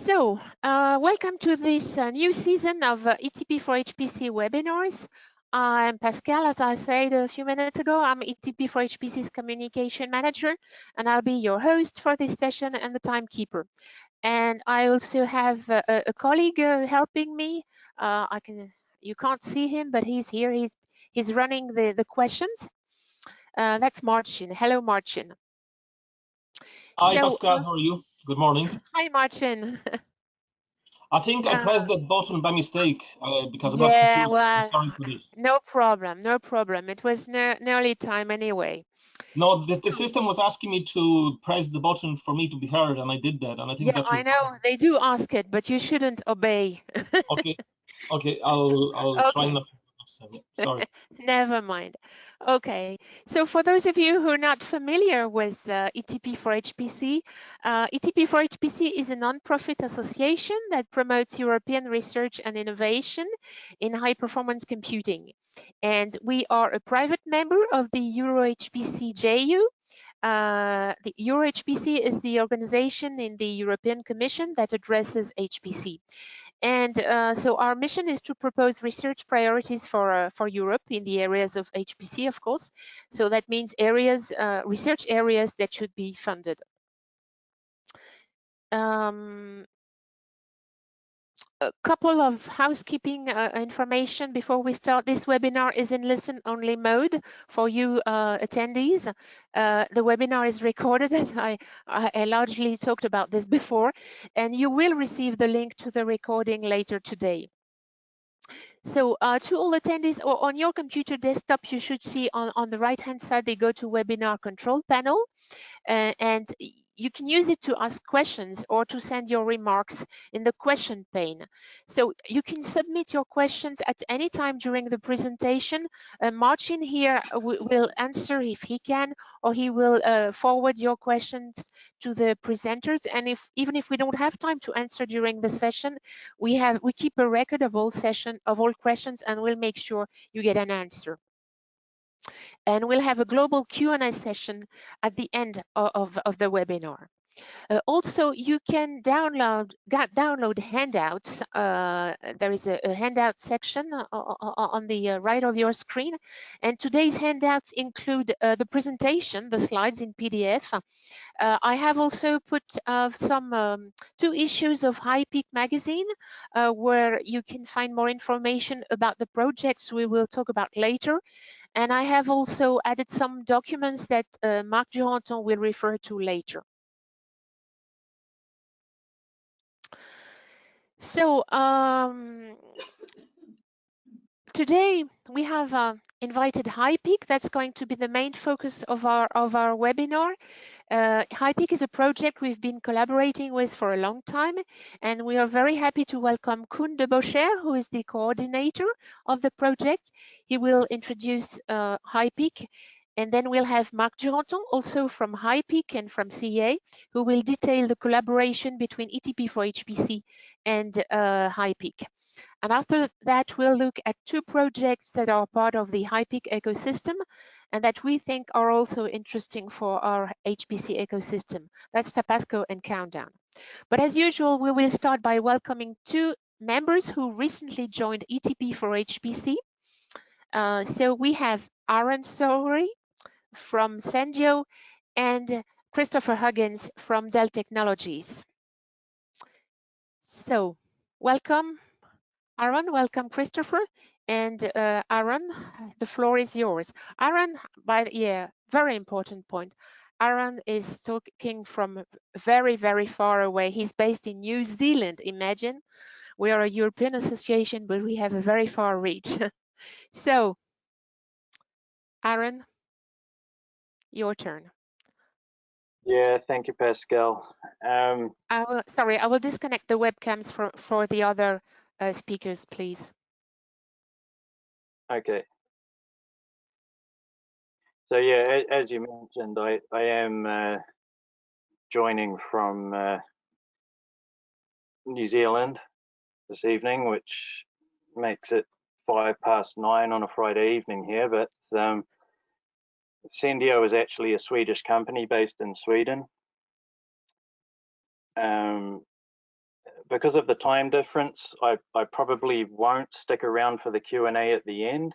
Welcome to this new season of ETP4HPC webinars. I'm Pascal, as I said a few minutes ago. I'm ETP4HPC's communication manager, and I'll be your host for this session and the timekeeper. And I also have a colleague helping me. You can't see him, but he's here. He's running the questions. That's Marcin. Hello, Marcin. Hi, Pascal. How are you? Good morning. Hi, Marcin. I think I pressed that button by mistake because I'm yeah, not well, sorry for this. No problem. It was nearly time anyway. No, the system was asking me to press the button for me to be heard, and I did that, and I think that's. I know they do ask it, but you shouldn't obey. Okay, I'll try not to do next time. Sorry. Never mind. Okay, so for those of you who are not familiar with ETP4HPC, ETP4HPC is a non-profit association that promotes European research and innovation in high-performance computing. And we are a private member of the EuroHPC-JU. The EuroHPC is the organization in the European Commission that addresses HPC. And so our mission is to propose research priorities for Europe in the areas of HPC, of course. So that means areas, research areas that should be funded. A couple of housekeeping information before we start. This webinar is in listen-only mode for you attendees. The webinar is recorded, as I largely talked about this before, and you will receive the link to the recording later today. So to all attendees, or on your computer desktop, you should see on the right-hand side the GoToWebinar control panel, and you can use it to ask questions or to send your remarks in the question pane. So you can submit your questions at any time during the presentation. Marcin here will answer if he can, or he will forward your questions to the presenters. And even if we don't have time to answer during the session, we keep a record of all questions, and we'll make sure you get an answer. And we'll have a global Q&A session at the end of the webinar. Also, you can download handouts. There is a handout section on the right of your screen. And today's handouts include the presentation, the slides in PDF. I have also put some 2 issues of HiPEAC magazine where you can find more information about the projects we will talk about later. And I have also added some documents that Marc Duranton will refer to later. So today we have invited HiPEAC. That's going to be the main focus of our webinar. HiPEAC is a project we've been collaborating with for a long time, and we are very happy to welcome Koen de Bocher, who is the coordinator of the project. He will introduce HiPEAC, and then we'll have Marc Duranton, also from HiPEAC and from CA, who will detail the collaboration between ETP4HPC and HiPEAC. And after that, we'll look at 2 projects that are part of the HiPEAC ecosystem and that we think are also interesting for our HPC ecosystem. That's Tabasco and Countdown. But as usual, we will start by welcoming 2 members who recently joined ETP4HPC. So we have Aaron Sowry from Sendio and Christopher Huggins from Dell Technologies. So welcome, Aaron, welcome, Christopher. And Aaron, the floor is yours. Aaron, very important point. Aaron is talking from very, very far away. He's based in New Zealand, imagine. We are a European association, but we have a very far reach. So, Aaron, your turn. Yeah, thank you, Pascal. I will disconnect the webcams for the other speakers, please. Okay. So yeah, as you mentioned, I am joining from New Zealand this evening, which makes it 9:05 on a Friday evening here. But Sendio is actually a Swedish company based in Sweden. because of the time difference, I probably won't stick around for the Q&A at the end,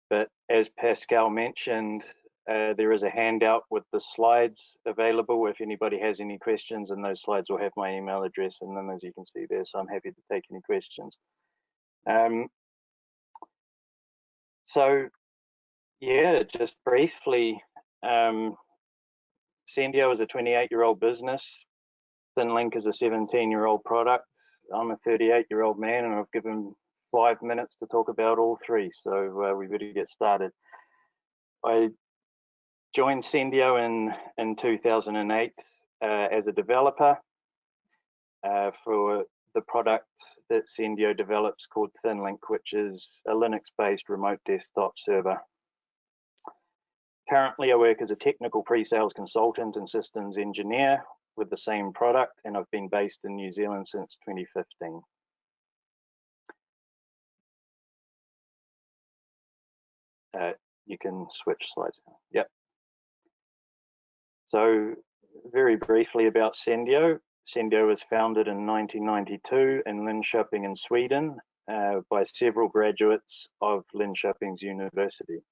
but as Pascal mentioned, there is a handout with the slides available if anybody has any questions, and those slides will have my email address in them, as you can see there, so I'm happy to take any questions. So yeah, just briefly, Sendio is a 28-year-old business. ThinLink is a 17-year-old product. I'm a 38-year-old man, and I've given 5 minutes to talk about all three, so we better get started. I joined Sendio in 2008 as a developer for the product that Sendio develops called ThinLink, which is a Linux-based remote desktop server. Currently, I work as a technical pre-sales consultant and systems engineer with the same product, and I've been based in New Zealand since 2015. You can switch slides now. Yep. So very briefly about Sendio. Sendio was founded in 1992 in Linköping in Sweden by several graduates of Linköping's University.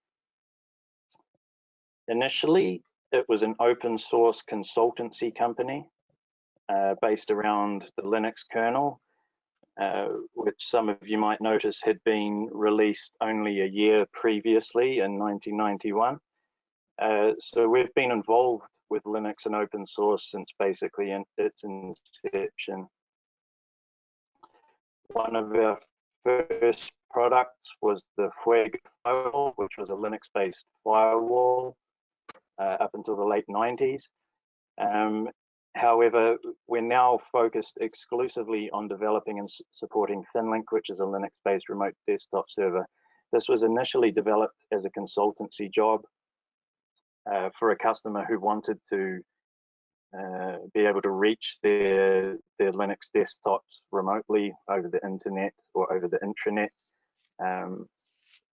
Initially, it was an open source consultancy company based around the Linux kernel, which some of you might notice had been released only a year previously in 1991. So we've been involved with Linux and open source since basically its inception. One of our first products was the HiPEAC firewall, which was a Linux-based firewall up until the late 90s. However, we're now focused exclusively on developing and supporting ThinLink, which is a Linux-based remote desktop server. This was initially developed as a consultancy job for a customer who wanted to be able to reach their Linux desktops remotely over the internet or over the intranet.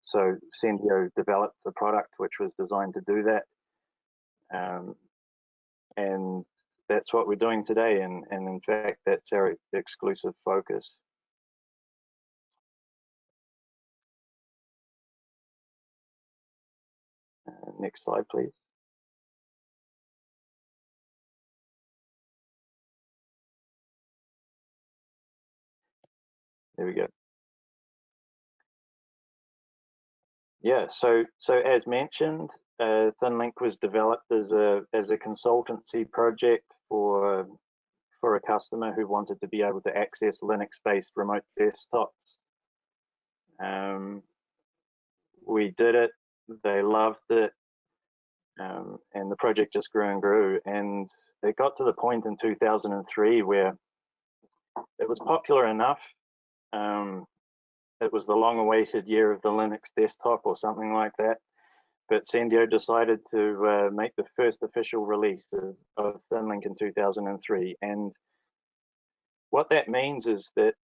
So Sendio developed a product which was designed to do that. And that's what we're doing today, and in fact, that's our exclusive focus. Next slide, please. There we go. Yeah, so as mentioned, ThinLink was developed as a consultancy project for a customer who wanted to be able to access Linux-based remote desktops. We did it, they loved it, and the project just grew and grew. And it got to the point in 2003 where it was popular enough. It was the long-awaited year of the Linux desktop or something like that. But Sendio decided to make the first official release of ThinLink in 2003. And what that means is that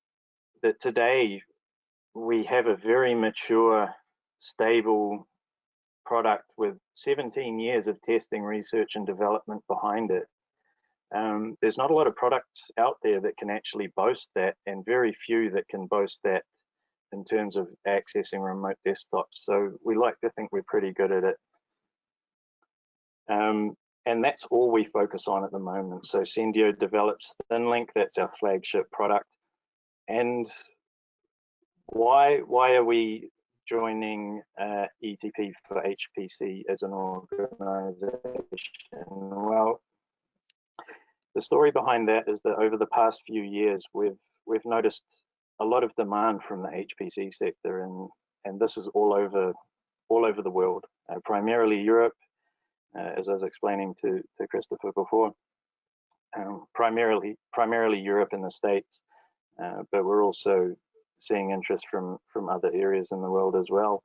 today we have a very mature, stable product with 17 years of testing, research, and development behind it. There's not a lot of products out there that can actually boast that, and very few that can boast that in terms of accessing remote desktops. So we like to think we're pretty good at it. And that's all we focus on at the moment. So Sendio develops ThinLink, that's our flagship product. And why are we joining ETP4HPC as an organization? Well, the story behind that is that over the past few years, we've noticed a lot of demand from the HPC sector, and this is all over the world, primarily Europe, as I was explaining to Christopher before, primarily Europe and the States, but we're also seeing interest from other areas in the world as well.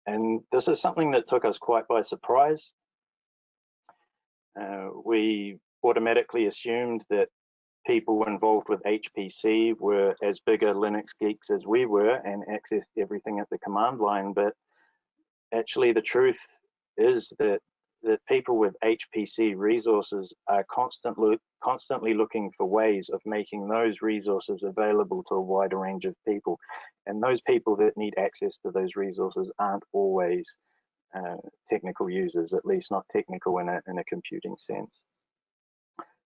And this is something that took us quite by surprise. We automatically assumed that people involved with HPC were as big a Linux geeks as we were and accessed everything at the command line, but actually the truth is that that people with HPC resources are constantly looking for ways of making those resources available to a wider range of people. And those people that need access to those resources aren't always technical users, at least not technical in a computing sense.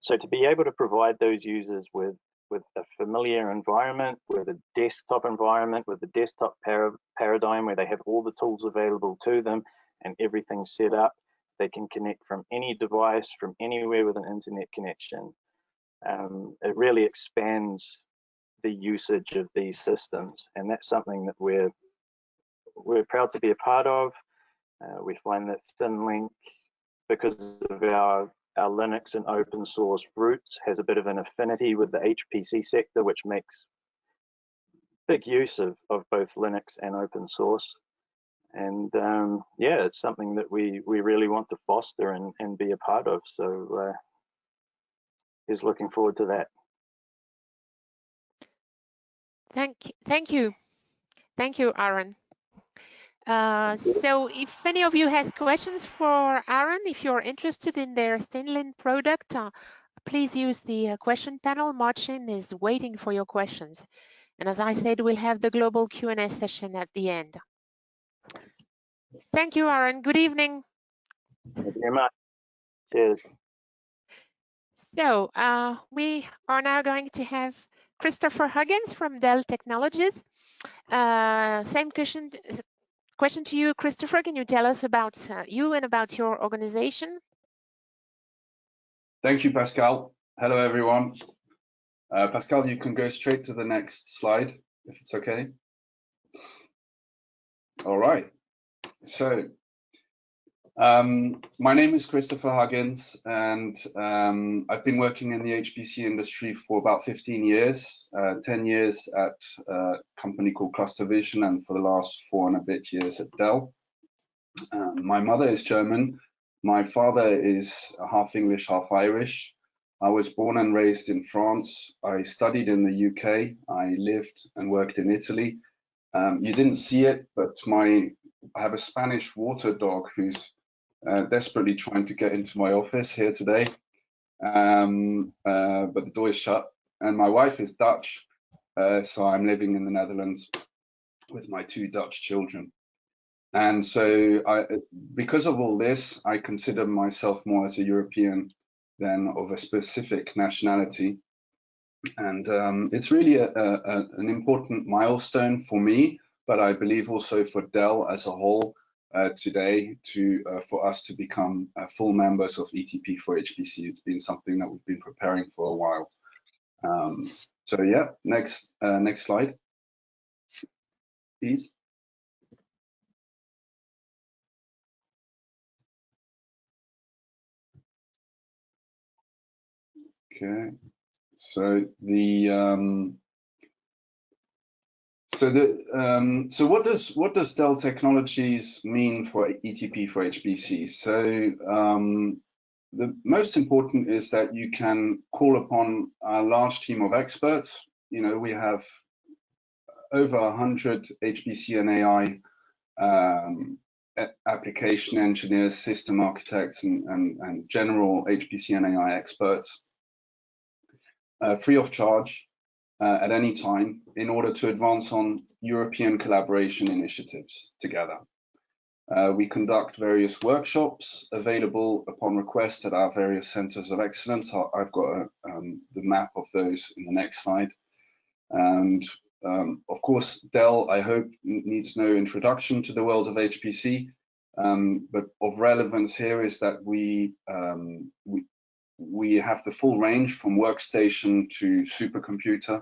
So to be able to provide those users with a familiar environment, with a desktop environment, with a desktop paradigm where they have all the tools available to them and everything set up, they can connect from any device, from anywhere with an internet connection. It really expands the usage of these systems, and that's something that we're proud to be a part of. We find that ThinLink, because of our Linux and open source roots, has a bit of an affinity with the HPC sector, which makes big use of both Linux and open source. And yeah, it's something that we really want to foster and be a part of. So is looking forward to that. Thank you, Aaron. So if any of you has questions for Aaron, if you're interested in their ThinLink product, please use the question panel. Marcin is waiting for your questions. And as I said, we'll have the global Q&A session at the end. Thank you, Aaron. Good evening. Thank you very much. Cheers. So we are now going to have Christopher Huggins from Dell Technologies. Same question to you, Christopher. Can you tell us about you and about your organization? Thank you, Pascal. Hello, everyone. Pascal, you can go straight to the next slide, if it's okay. All right. So my name is Christopher Huggins, and I've been working in the HPC industry for about 15 years, 10 years at a company called ClusterVision, and for the last 4 and a bit years at Dell. My mother is German. My father is half English, half Irish. I was born and raised in France. I studied in the UK. I lived and worked in Italy. You didn't see it, but I have a Spanish water dog who's desperately trying to get into my office here today. But the door is shut. And my wife is Dutch, so I'm living in the Netherlands with my 2 Dutch children. And so because of all this, I consider myself more as a European than of a specific nationality. And it's really an important milestone for me, but I believe also for Dell as a whole today for us to become full members of ETP4HPC. It's been something that we've been preparing for a while. So yeah, next slide, please. Okay, so what does Dell Technologies mean for ETP4HPC? So the most important is that you can call upon a large team of experts. You know, we have over 100 HPC and AI application engineers, system architects, and general HPC and AI experts, free of charge at any time, in order to advance on European collaboration initiatives together. We conduct various workshops available upon request at our various centers of excellence. I've got the map of those in the next slide. And of course, Dell, I hope, needs no introduction to the world of HPC, but of relevance here is that we have the full range from workstation to supercomputer.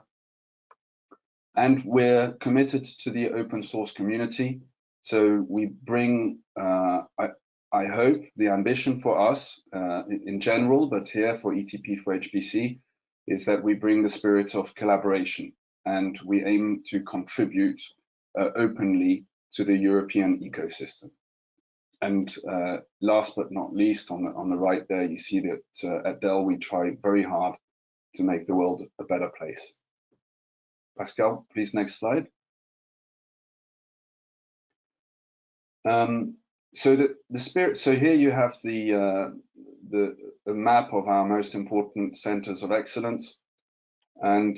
And we're committed to the open source community. So we bring, I hope, the ambition for us in general, but here for ETP4HPC, is that we bring the spirit of collaboration, and we aim to contribute openly to the European ecosystem. And last but not least, on the right there, you see that at Dell, we try very hard to make the world a better place. Pascal, please, next slide. So the spirit. So here you have the map of our most important centers of excellence, and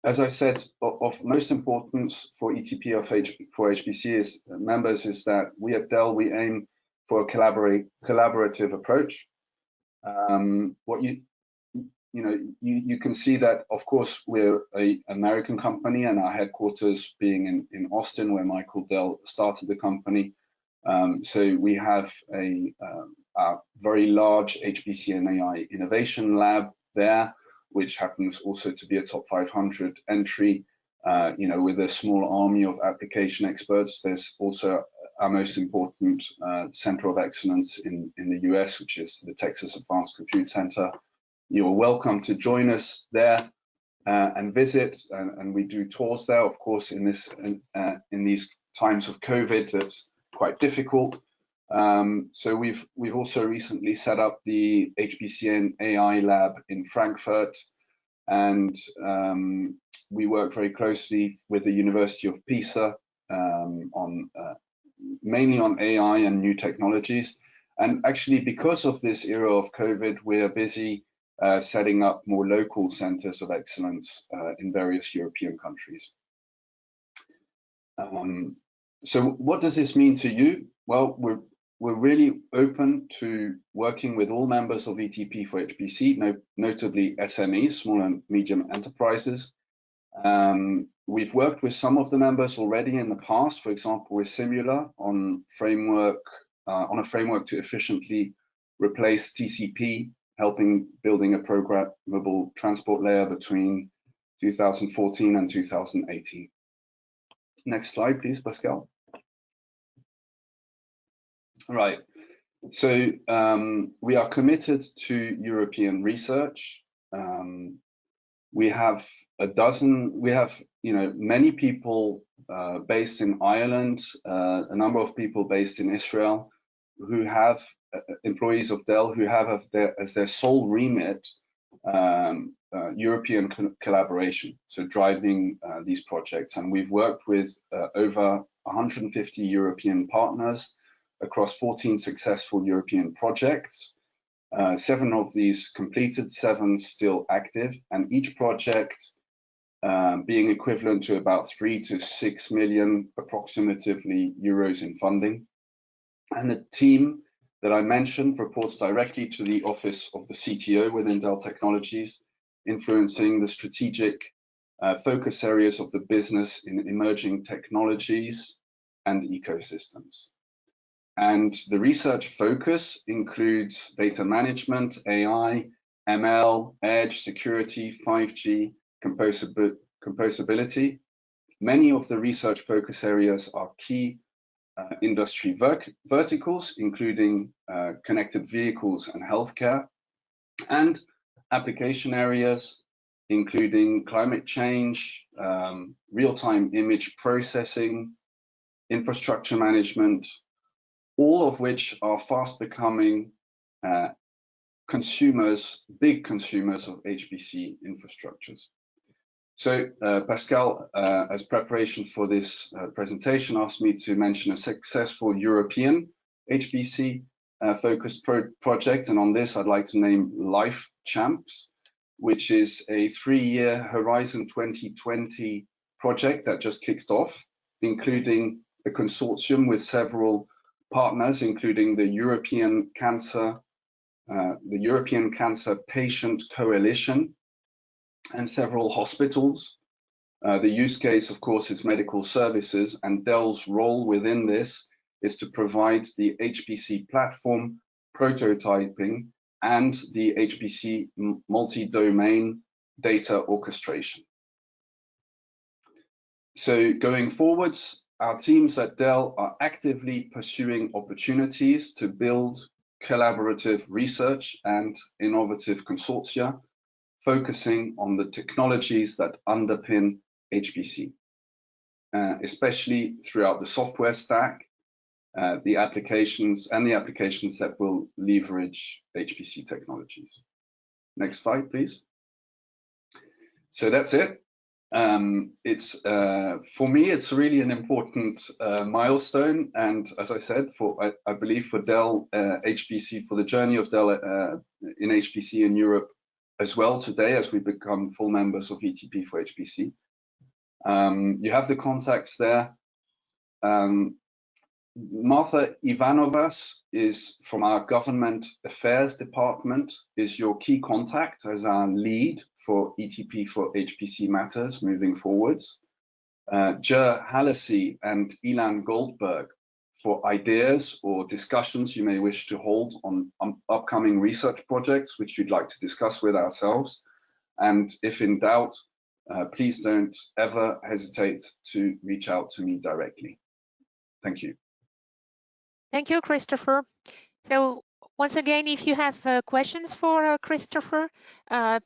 as I said, of most importance for ETP4HPC members is that we at Dell, we aim for a collaborative approach. What you can see that, of course, we're an American company, and our headquarters being in Austin, where Michael Dell started the company. So we have a very large HPC and AI innovation lab there, which happens also to be a top 500 entry, with a small army of application experts. There's also our most important center of excellence in the US, which is the Texas Advanced Compute Center. You're welcome to join us there and visit, and we do tours there. Of course, in these times of COVID, that's quite difficult. So we've also recently set up the HPC and AI lab in Frankfurt, and we work very closely with the University of Pisa mainly on AI and new technologies. And actually, because of this era of COVID, we're busy setting up more local centers of excellence in various European countries. So what does this mean to you? Well, we're really open to working with all members of ETP4HPC, notably SMEs, small and medium enterprises. We've worked with some of the members already in the past, for example, with Simula on a framework to efficiently replace TCP, helping building a programmable transport layer between 2014 and 2018. Next slide, please, Pascal. All right. So we are committed to European research. We have many people based in Ireland, a number of people based in Israel, who have employees of Dell who have as their sole remit European collaboration, so driving these projects. And we've worked with over 150 European partners across 14 successful European projects. 7 of these completed, 7 still active, and each project being equivalent to about 3 to 6 million approximately euros in funding. And the team that I mentioned reports directly to the office of the CTO within Dell Technologies, influencing the strategic focus areas of the business in emerging technologies and ecosystems. And the research focus includes data management, AI, ML, edge, security, 5G, composability. Many of the research focus areas are key industry verticals, including connected vehicles and healthcare, and application areas, including climate change, real-time image processing, infrastructure management, all of which are fast becoming big consumers of HPC infrastructures. So Pascal, as preparation for this presentation, asked me to mention a successful European HPC focused project. And on this, I'd like to name Life Champs, which is a 3-year Horizon 2020 project that just kicked off, including a consortium with several partners, including the European Cancer Patient Coalition and several hospitals. The use case, of course, is medical services, and Dell's role within this is to provide the HPC platform, prototyping, and the HPC multi-domain data orchestration. So going forwards, our teams at Dell are actively pursuing opportunities to build collaborative research and innovative consortia, focusing on the technologies that underpin HPC, especially throughout the software stack, the applications that will leverage HPC technologies. Next slide, please. So that's it. It's for me, it's really an important milestone, and as I said, I believe for Dell HPC, for the journey of Dell in HPC in Europe as well today, as we become full members of ETP4HPC. You have the contacts there. Martha Ivanovas is from our government affairs department, is your key contact as our lead for ETP4HPC matters moving forwards. Jer Hallisey and Ilan Goldberg for ideas or discussions you may wish to hold on upcoming research projects which you'd like to discuss with ourselves. And if in doubt, please don't ever hesitate to reach out to me directly. Thank you. Thank you, Christopher. So once again, if you have questions for Christopher,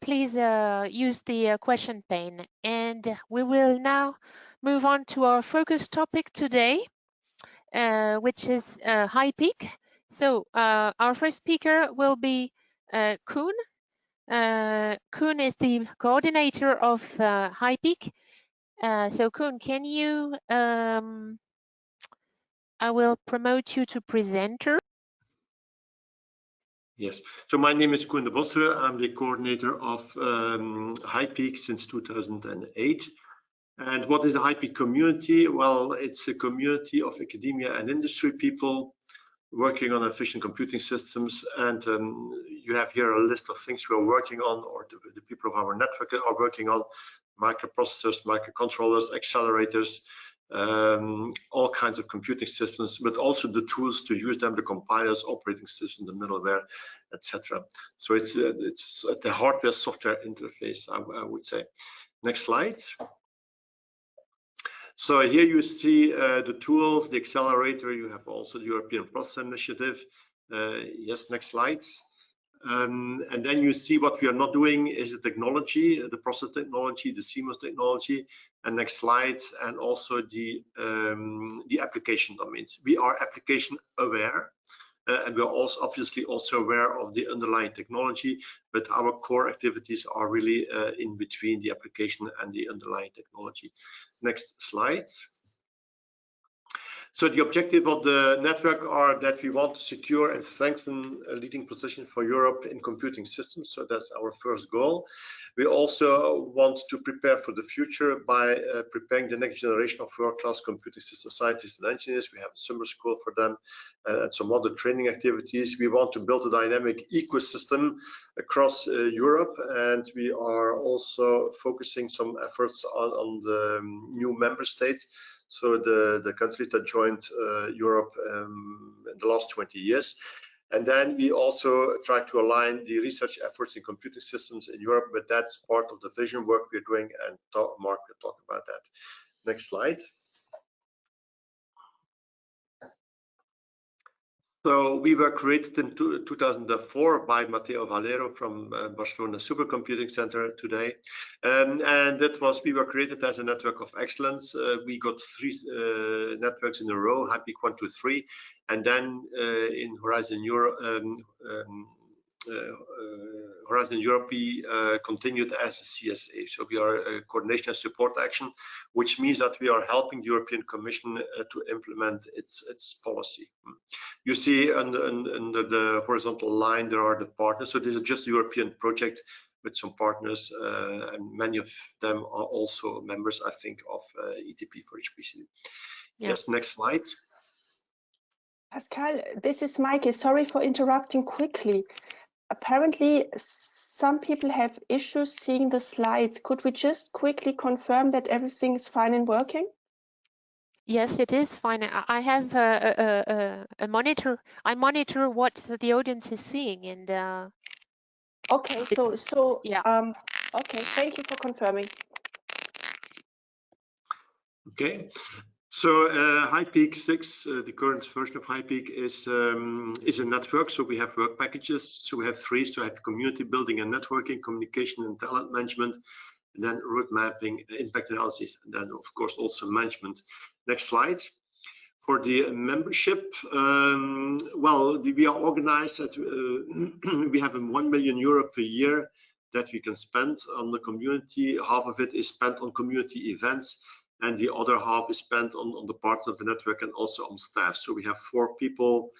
please use the question pane. And we will now move on to our focus topic today, which is HiPEAC. So our first speaker will be Koen. Koen is the coordinator of HiPEAC. So Koen, can you, I will promote you to presenter. Yes, so my name is Koen de Bossere. I'm the coordinator of HiPEAC since 2008. And what is the HiPEAC community? Well, it's a community of academia and industry people working on efficient computing systems. And you have here a list of things we are working on, or the people of our network are working on: microprocessors, microcontrollers, accelerators, all kinds of computing systems, but also the tools to use them, the compilers, operating system, the middleware, etc. So it's the hardware-software interface, I would say. Next slide. So here you see the tools, the accelerator. You have also the European Process Initiative. Yes, next slide. And then you see what we are not doing is the technology, the process technology, the CMOS technology. And next slide, and also the application domains. We are application aware, and we are also obviously also aware of the underlying technology, but our core activities are really in between the application and the underlying technology. Next slide. So the objective of the network are that we want to secure and strengthen a leading position for Europe in computing systems. So that's our first goal. We also want to prepare for the future by preparing the next generation of world-class computing system scientists and engineers. We have a summer school for them and some other training activities. We want to build a dynamic ecosystem across Europe, and we are also focusing some efforts on the new member states. So the countries that joined Europe in the last 20 years. And then we also try to align the research efforts in computing systems in Europe, but that's part of the vision work we're doing, and Mark will talk about that. Next slide. So we were created in 2004 by Matteo Valero from Barcelona Supercomputing Center today. And that was, we were created as a network of excellence. We got 3 networks in a row, HiPEAC 1, 2, 3. And then in Horizon Europe, we continued as a CSA. So we are a coordination and support action, which means that we are helping the European Commission to implement its policy. You see under the horizontal line, there are the partners. So this is just a European project with some partners, and many of them are also members, I think, of ETP4HPC. Yeah. Yes, next slide. Pascal, this is Maike. Sorry for interrupting quickly. Apparently, some people have issues seeing the slides. Could we just quickly confirm that everything is fine and working? Yes, it is fine. I have a monitor. I monitor what the audience is seeing, and okay. So yeah. Okay. Thank you for confirming. Okay. So HiPEAC 6, the current version of HiPEAC is a network. So we have work packages. So we have 3. So I have community building and networking, communication and talent management, and then route mapping, impact analysis, and then of course also management. Next slide. For the membership, well, we are organized at, we have €1 million per year that we can spend on the community. Half of it is spent on community events, and the other half is spent on the part of the network and also on staff. So we have 4 people,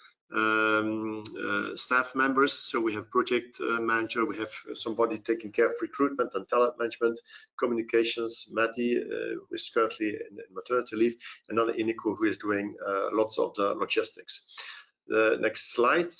staff members. So we have project manager, we have somebody taking care of recruitment and talent management, communications, Matty, who is currently in maternity leave, and then Iniko, who is doing lots of the logistics. The next slide.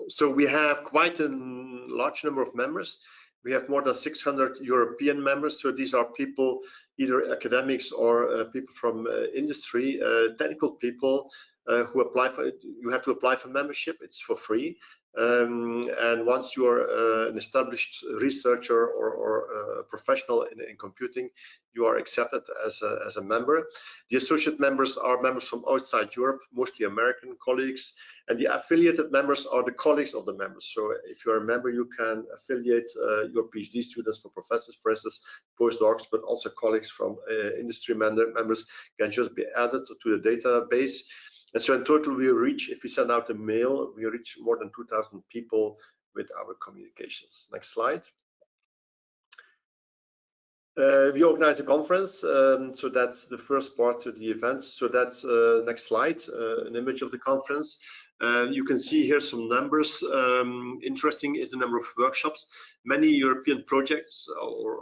So we have quite a large number of members. We have more than 600 European members. So these are people, either academics or people from industry, technical people who apply for it. You have to apply for membership. It's for free. And once you are an established researcher or a professional in computing, you are accepted as a member. The associate members are members from outside Europe, mostly American colleagues, and the affiliated members are the colleagues of the members. So if you're a member, you can affiliate your PhD students for professors, for instance, postdocs, but also colleagues from industry members can just be added to the database. And so in total, we reach, if we send out a mail, we reach more than 2,000 people with our communications. Next slide. We organize a conference, so that's the first part of the events. So that's next slide, an image of the conference. You can see here some numbers. Interesting is the number of workshops. Many European projects, or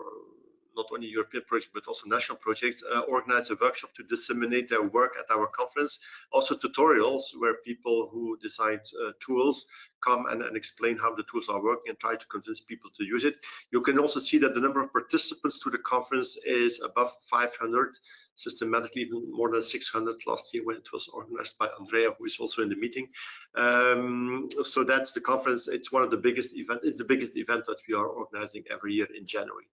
not only European projects, but also national projects, organize a workshop to disseminate their work at our conference. Also tutorials where people who design tools come and explain how the tools are working and try to convince people to use it. You can also see that the number of participants to the conference is above 500, systematically even more than 600 last year when it was organized by Andrea, who is also in the meeting. So that's the conference. It's one of the biggest events. It's the biggest event that we are organizing every year in January.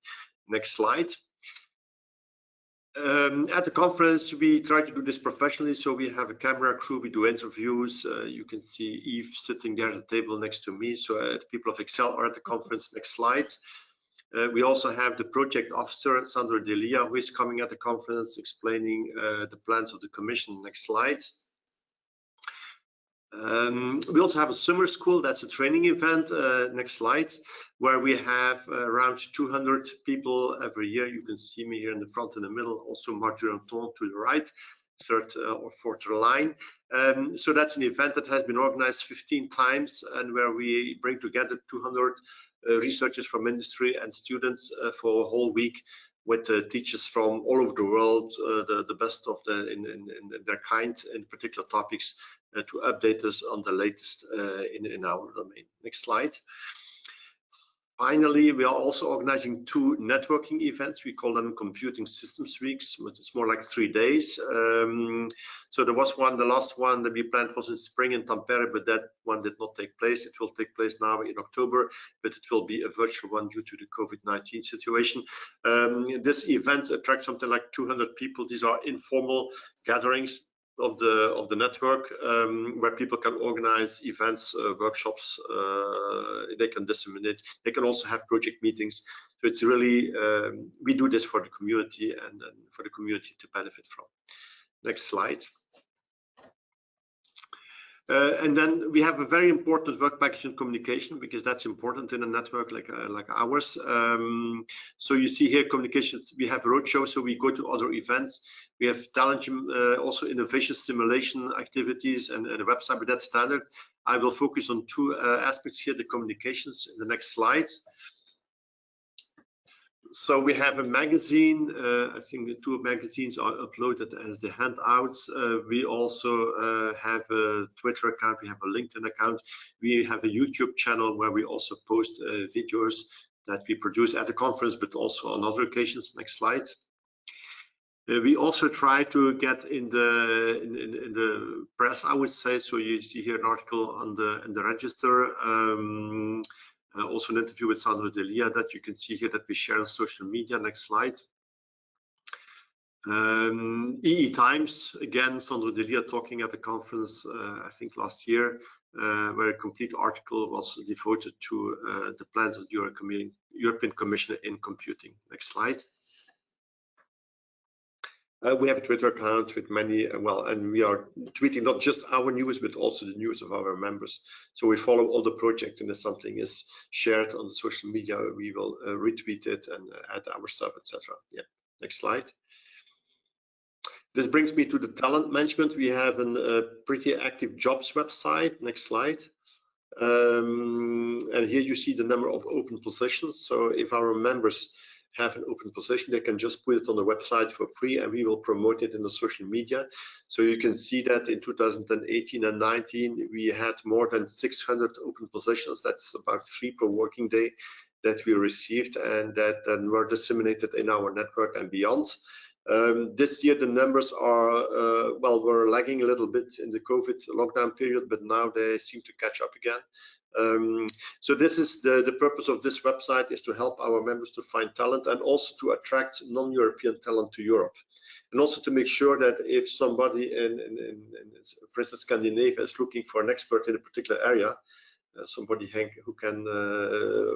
Next slide. At the conference, we try to do this professionally. So we have a camera crew, we do interviews. You can see Eve sitting there at the table next to me. So the people of Excel are at the conference. Next slide. We also have the project officer, Sandro Delia, who is coming at the conference explaining the plans of the commission. Next slide. We also have a summer school, that's a training event, next slide, where we have around 200 people every year. You can see me here in the front and the middle, also Marc Duranton to the right, third or fourth line. So that's an event that has been organized 15 times and where we bring together 200 researchers from industry and students for a whole week with teachers from all over the world, the best of in their kind in particular topics, to update us on the latest in our domain. Next slide. Finally, we are also organizing 2 networking events. We call them Computing Systems Weeks, but it's more like 3 days. So there was one, the last one that we planned was in spring in Tampere, but that one did not take place. It will take place now in October, but it will be a virtual one due to the COVID-19 situation. This event attracts something like 200 people. These are informal gatherings of the network, where people can organize events, workshops, they can disseminate, they can also have project meetings. So it's really, we do this for the community and for the community to benefit from. Next slide. And then we have a very important work package in communication, because that's important in a network like ours. So you see here communications, we have roadshows, so we go to other events. We have talent, also innovation stimulation activities and a website, but that's standard. I will focus on 2 aspects here, the communications in the next slides. So we have a magazine. I think the 2 magazines are uploaded as the handouts. We also have a Twitter account. We have a LinkedIn account. We have a YouTube channel where we also post videos that we produce at the conference, but also on other occasions. Next slide. We also try to get in the press, I would say. So you see here an article on in the register. Also an interview with Sandro Delia that you can see here that we share on social media. Next slide. EE Times, again, Sandro Delia talking at the conference, I think last year, where a complete article was devoted to the plans of the European Commission in computing. Next slide. We have a Twitter account with many, well, and we are tweeting not just our news, but also the news of our members. So we follow all the projects, and if something is shared on the social media, we will retweet it and add our stuff, etc. Yeah. Next slide. This brings me to the talent management. We have a pretty active jobs website. Next slide. And here you see the number of open positions. So if our members have an open position, they can just put it on the website for free, and we will promote it in the social media. So you can see that in 2018 and 19, we had more than 600 open positions. That's about 3 per working day that we received, and that then were disseminated in our network and beyond. This year the numbers are well, we're lagging a little bit in the COVID lockdown period, but now they seem to catch up again. So this is the purpose of this website, is to help our members to find talent and also to attract non-European talent to Europe, and also to make sure that if somebody in for instance Scandinavia is looking for an expert in a particular area, somebody who can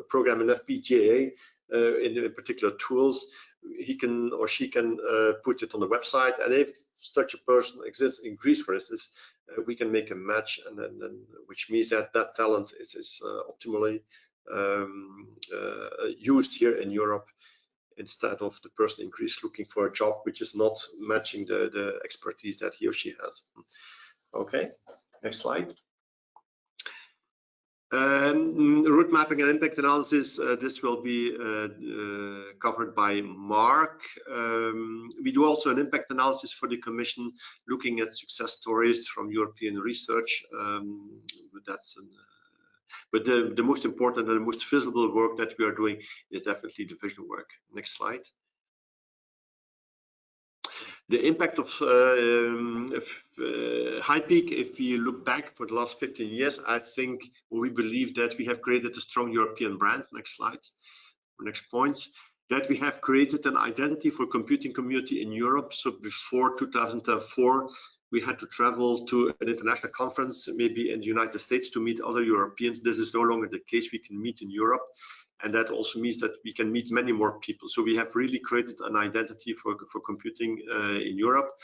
program an FPGA in particular tools, he can or she can put it on the website, and if such a person exists in Greece, for instance, we can make a match, and then which means that that talent is optimally used here in Europe, instead of the person in Greece looking for a job which is not matching the expertise that he or she has. Okay, next slide. Route mapping and impact analysis, this will be covered by Mark. We do also an impact analysis for the Commission, looking at success stories from European research. But the most important and the most visible work that we are doing is definitely the vision work. Next slide. The impact of HiPEAC, if we look back for the last 15 years, I think we believe that we have created a strong European brand. Next slide. Next point. That we have created an identity for computing community in Europe. So before 2004, we had to travel to an international conference, maybe in the United States, to meet other Europeans. This is no longer the case. We can meet in Europe. And that also means that we can meet many more people. So we have really created an identity for computing in Europe.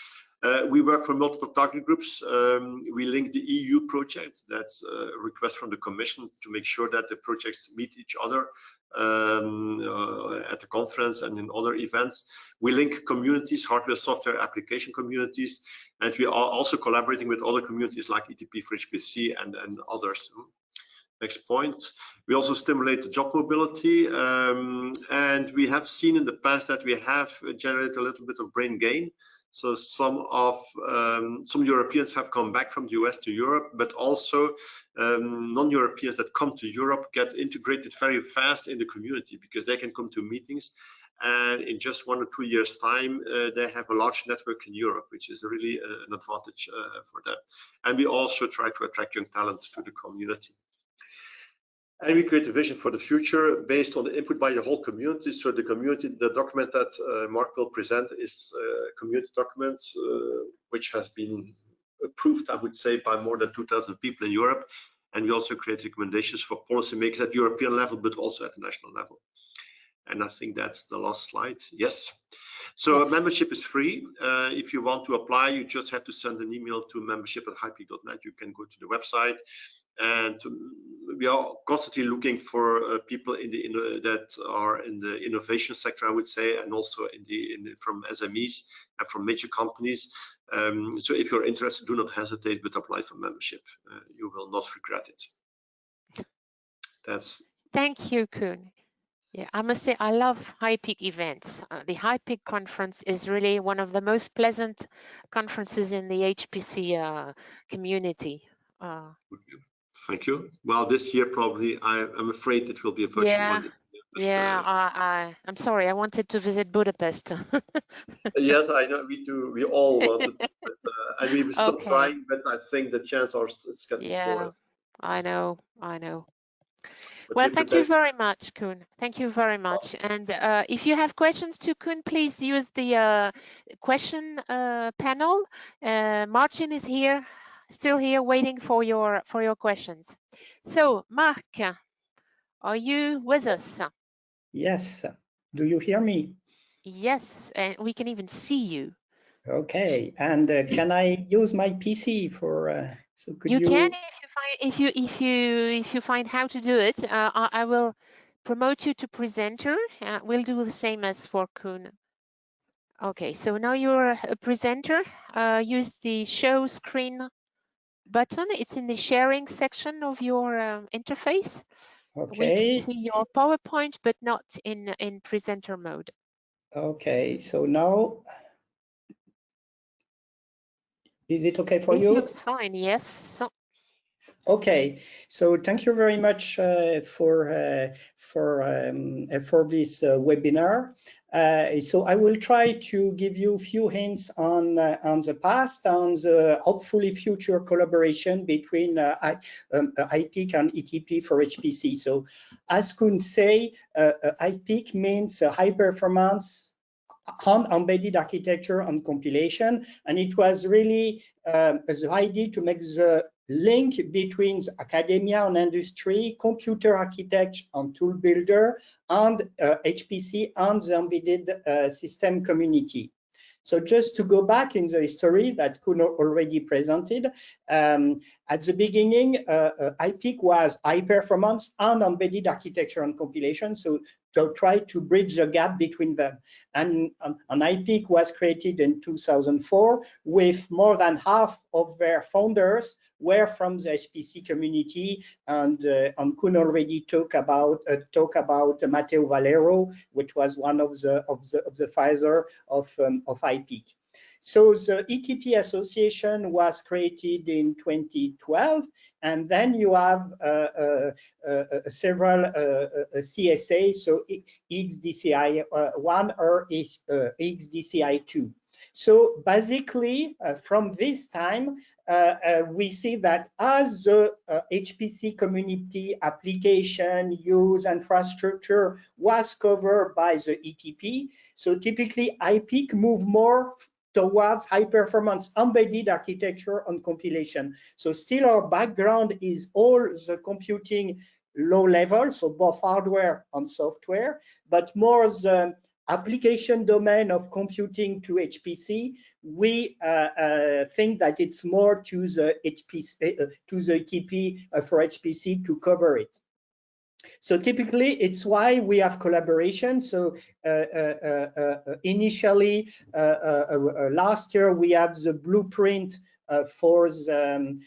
We work for multiple target groups. We link the EU projects. That's a request from the Commission to make sure that the projects meet each other at the conference and in other events. We link communities, hardware, software, application communities, and we are also collaborating with other communities like ETP4HPC and others. Next point. We also stimulate the job mobility, and we have seen in the past that we have generated a little bit of brain gain. So some Europeans have come back from the US to Europe, but also non-Europeans that come to Europe get integrated very fast in the community, because they can come to meetings, and in just 1 or 2 years time they have a large network in Europe, which is really an advantage for them. And we also try to attract young talent to the community. And we create a vision for the future based on the input by the whole community. So the community, the document that Mark will present is a community document which has been approved, I would say, by more than 2,000 people in Europe. And we also create recommendations for policymakers at European level, but also at the national level. And I think that's the last slide. Yes. So yes. Membership is free. If you want to apply, you just have to send an email to membership@hipeac.net. You can go to the website. And we are constantly looking for people that are in the innovation sector, I would say, and also from SMEs and from major companies. So if you're interested, do not hesitate, but apply for membership. You will not regret it. Thank you, Koen. Yeah, I must say I love HiPEAC events. The HiPEAC conference is really one of the most pleasant conferences in the HPC community. Thank you. Well, this year probably I'm afraid it will be a virtual one. But, I'm sorry. I wanted to visit Budapest. Yes, I know. We do. We all wanted, but and we were still trying. But I think the chances are getting smaller. I know. But well, thank you very much, Koen. Thank you very much. And if you have questions to Koen, please use the question panel. Martin is here. Still here waiting for your questions. So Mark, are you with us? Yes. Do you hear me? Yes, and we can even see you. Okay, and can I use my PC for? So could You can if you find how to do it. I will promote you to presenter. We'll do the same as for Kuhn. Okay, so now you're a presenter. Use the show screen button. It's in the sharing section of your interface. Okay. We can see your PowerPoint, but not in presenter mode. Okay, so now, is it okay for This you? looks fine, yes. Okay, so thank you very much for this webinar. So I will try to give you a few hints on the past, on the hopefully future collaboration between HiPEAC and ETP4HPC. So as Kuhn say, HiPEAC means high performance on embedded architecture and compilation, and it was really the idea to make the link between academia and industry, computer architecture and tool builder, and HPC and the embedded system community. So just to go back in the history that Kuno already presented, at the beginning, HiPEAC was high performance and embedded architecture and compilation, so to try to bridge the gap between them. And HiPEAC was created in 2004 with more than half of their founders were from the HPC community, and Kuno already talk about Matteo Valero, which was one of the founder of HiPEAC. So the ETP association was created in 2012, and then you have several CSA, so XDCI 1 or XDCI 2. So basically, from this time, we see that as the HPC community application use infrastructure was covered by the ETP, so typically HiPEAC move more towards high performance embedded architecture and compilation. So still our background is all the computing low level, so both hardware and software, but more the application domain of computing to HPC, we think that it's more to the HPC, to the ETP for HPC to cover it. So typically, it's why we have collaboration. So initially, last year, we have the blueprint for the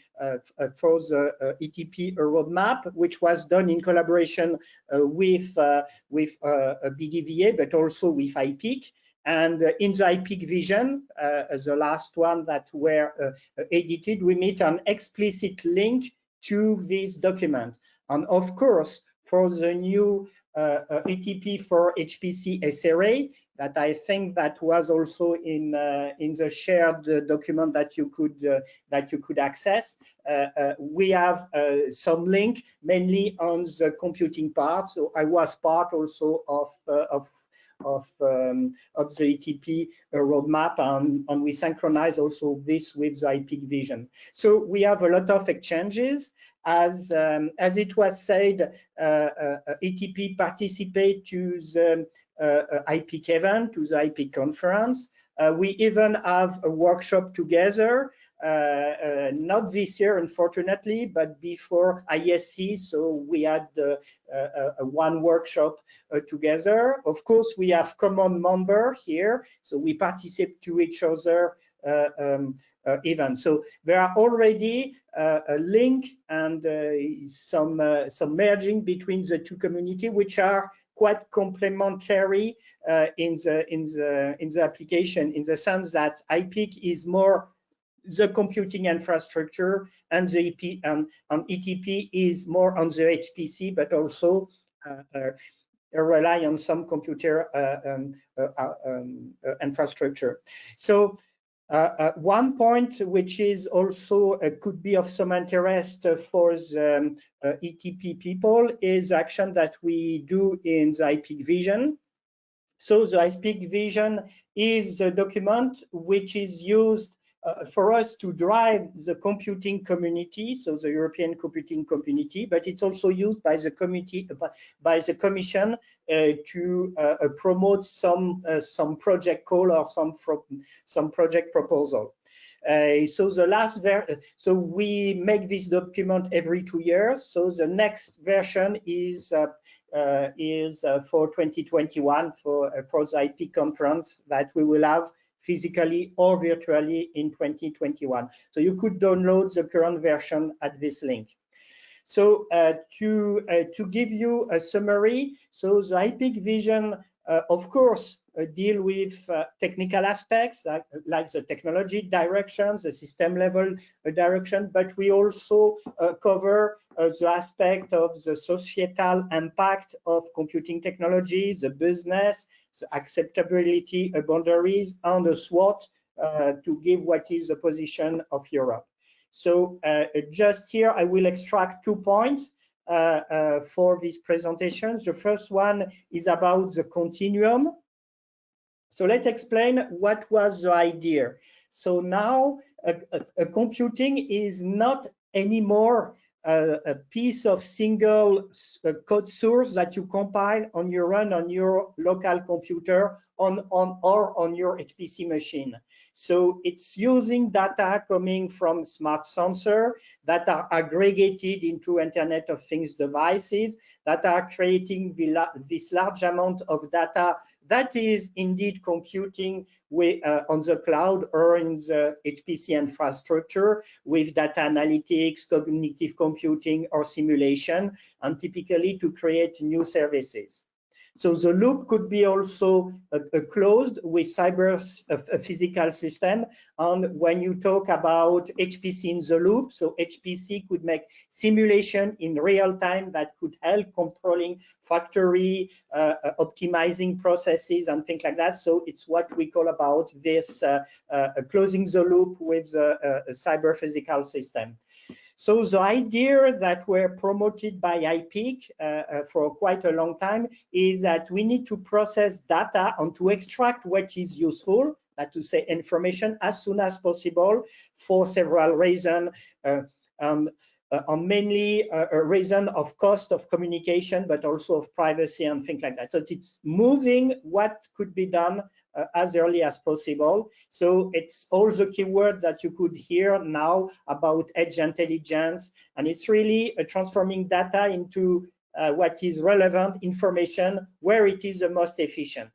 ETP roadmap, which was done in collaboration with BDVA, but also with HiPEAC. And in the HiPEAC vision, the last one that were edited, we meet an explicit link to this document. And of course, for the new ETP4HPC SRA, that I think that was also in the shared document that you could access. We have some link mainly on the computing part. So I was part also of the ETP roadmap, and we synchronize also this with the HiPEAC vision. So we have a lot of exchanges. As it was said, ETP participate to the HiPEAC event, to the HiPEAC conference. We even have a workshop together, not this year, unfortunately, but before ISC. So we had one workshop together. Of course, we have common member here, so we participate to each other events. So there are already a link and some merging between the two communities, which are quite complementary in the application, in the sense that HiPEAC is more the computing infrastructure, and the ETP is more on the HPC, but also rely on some computer infrastructure. So one point which is also could be of some interest for the ETP people is action that we do in the HiPEAC vision. So the HiPEAC vision is a document which is used for us to drive the computing community, so the European computing community, but it's also used by the committee, by the Commission to promote some project call or some project proposal. So we make this document every 2 years. So the next version is for 2021 for the HiPEAC conference that we will have physically or virtually in 2021. So you could download the current version at this link. So to give you a summary, so the HiPEAC vision, of course, deal with technical aspects like the technology directions, the system level direction, but we also cover the aspect of the societal impact of computing technology, the business, the acceptability boundaries, and the SWOT to give what is the position of Europe. So just here, I will extract 2 points for this presentation. The first one is about the continuum. So let's explain what was the idea. So now computing is not anymore a piece of single code source that you compile on your run on your local computer or on your HPC machine. So it's using data coming from smart sensor that are aggregated into Internet of Things devices that are creating this large amount of data that is indeed computing on the cloud or in the HPC infrastructure with data analytics, cognitive computing, or simulation, and typically to create new services. So the loop could be also closed with a physical system. And when you talk about HPC in the loop, so HPC could make simulation in real time that could help controlling factory, optimizing processes and things like that. So it's what we call about this closing the loop with a cyber physical system. So the idea that were promoted by HiPEAC for quite a long time is that we need to process data and to extract what is useful, that to say information, as soon as possible for several reasons, and mainly a reason of cost of communication, but also of privacy and things like that. So it's moving what could be done as early as possible. So it's all the keywords that you could hear now about edge intelligence, and it's really transforming data into what is relevant information where it is the most efficient.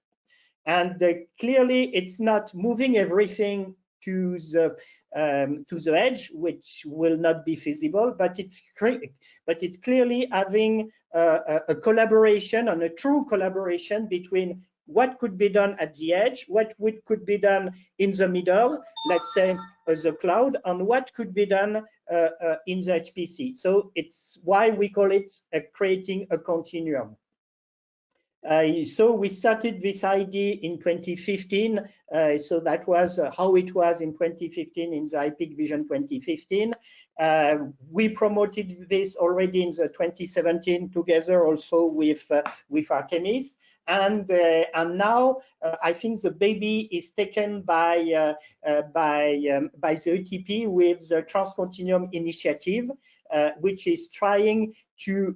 And clearly it's not moving everything to the edge, which will not be feasible, but it's clearly having a collaboration and a true collaboration between what could be done at the edge, what could be done in the middle, let's say the cloud, and what could be done in the HPC. So it's why we call it creating a continuum. So we started this idea in 2015. So that was how it was in 2015 in the HiPEAC Vision 2015. We promoted this already in the 2017 together also with Artemis. And now I think the baby is taken by the ETP with the Transcontinuum initiative, which is trying to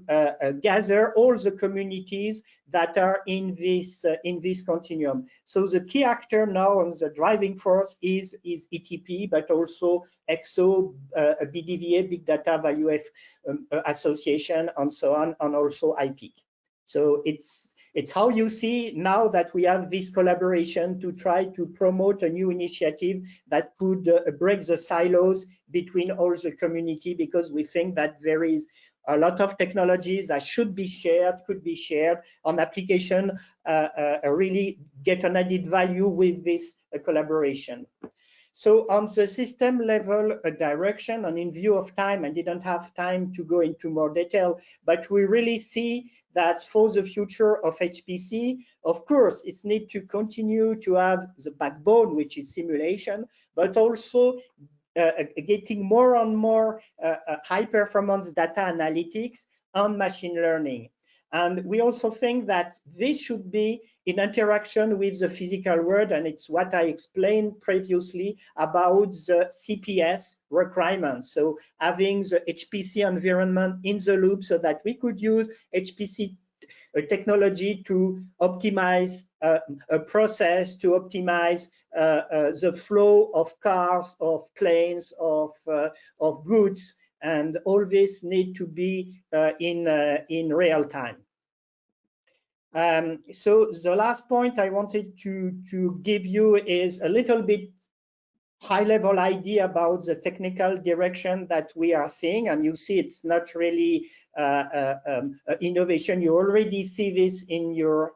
gather all the communities that are in this continuum. So the key actor now on the driving force is ETP, but also EXO, BDVA, Big Data Value Association, and so on, and also HiPEAC. So it's how you see now that we have this collaboration to try to promote a new initiative that could break the silos between all the community, because we think that there is a lot of technologies that should be shared, could be shared on application, really get an added value with this collaboration. So on the system level direction, and in view of time, I didn't have time to go into more detail, but we really see that for the future of HPC, of course, it's need to continue to have the backbone, which is simulation, but also getting more and more high performance data analytics and machine learning. And we also think that this should be in interaction with the physical world, and it's what I explained previously about the CPS requirements. So having the HPC environment in the loop so that we could use HPC technology to optimize a process, to optimize the flow of cars, of planes, of goods, and all this need to be in real time. So the last point I wanted to give you is a little bit high-level idea about the technical direction that we are seeing, and you see it's not really innovation. You already see this in your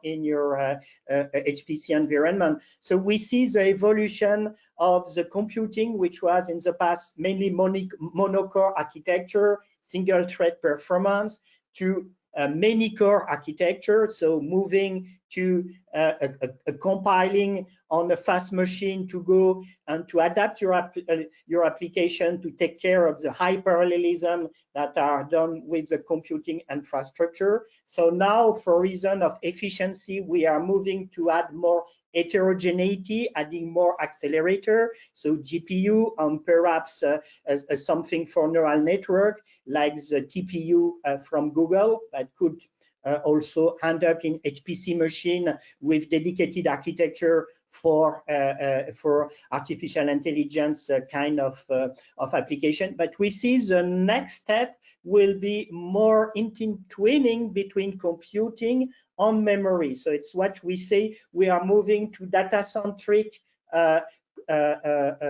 HPC environment. So we see the evolution of the computing, which was in the past mainly monocore architecture, single thread performance, to many core architecture, so moving to a compiling on a fast machine to go and to adapt your application to take care of the high parallelism that are done with the computing infrastructure. So now, for reason of efficiency, we are moving to add more heterogeneity, adding more accelerator, so GPU and perhaps something for neural network like the TPU from Google that could also end up in HPC machine with dedicated architecture for artificial intelligence kind of application. But we see the next step will be more intertwining between computing and memory. So it's what we say we are moving to data-centric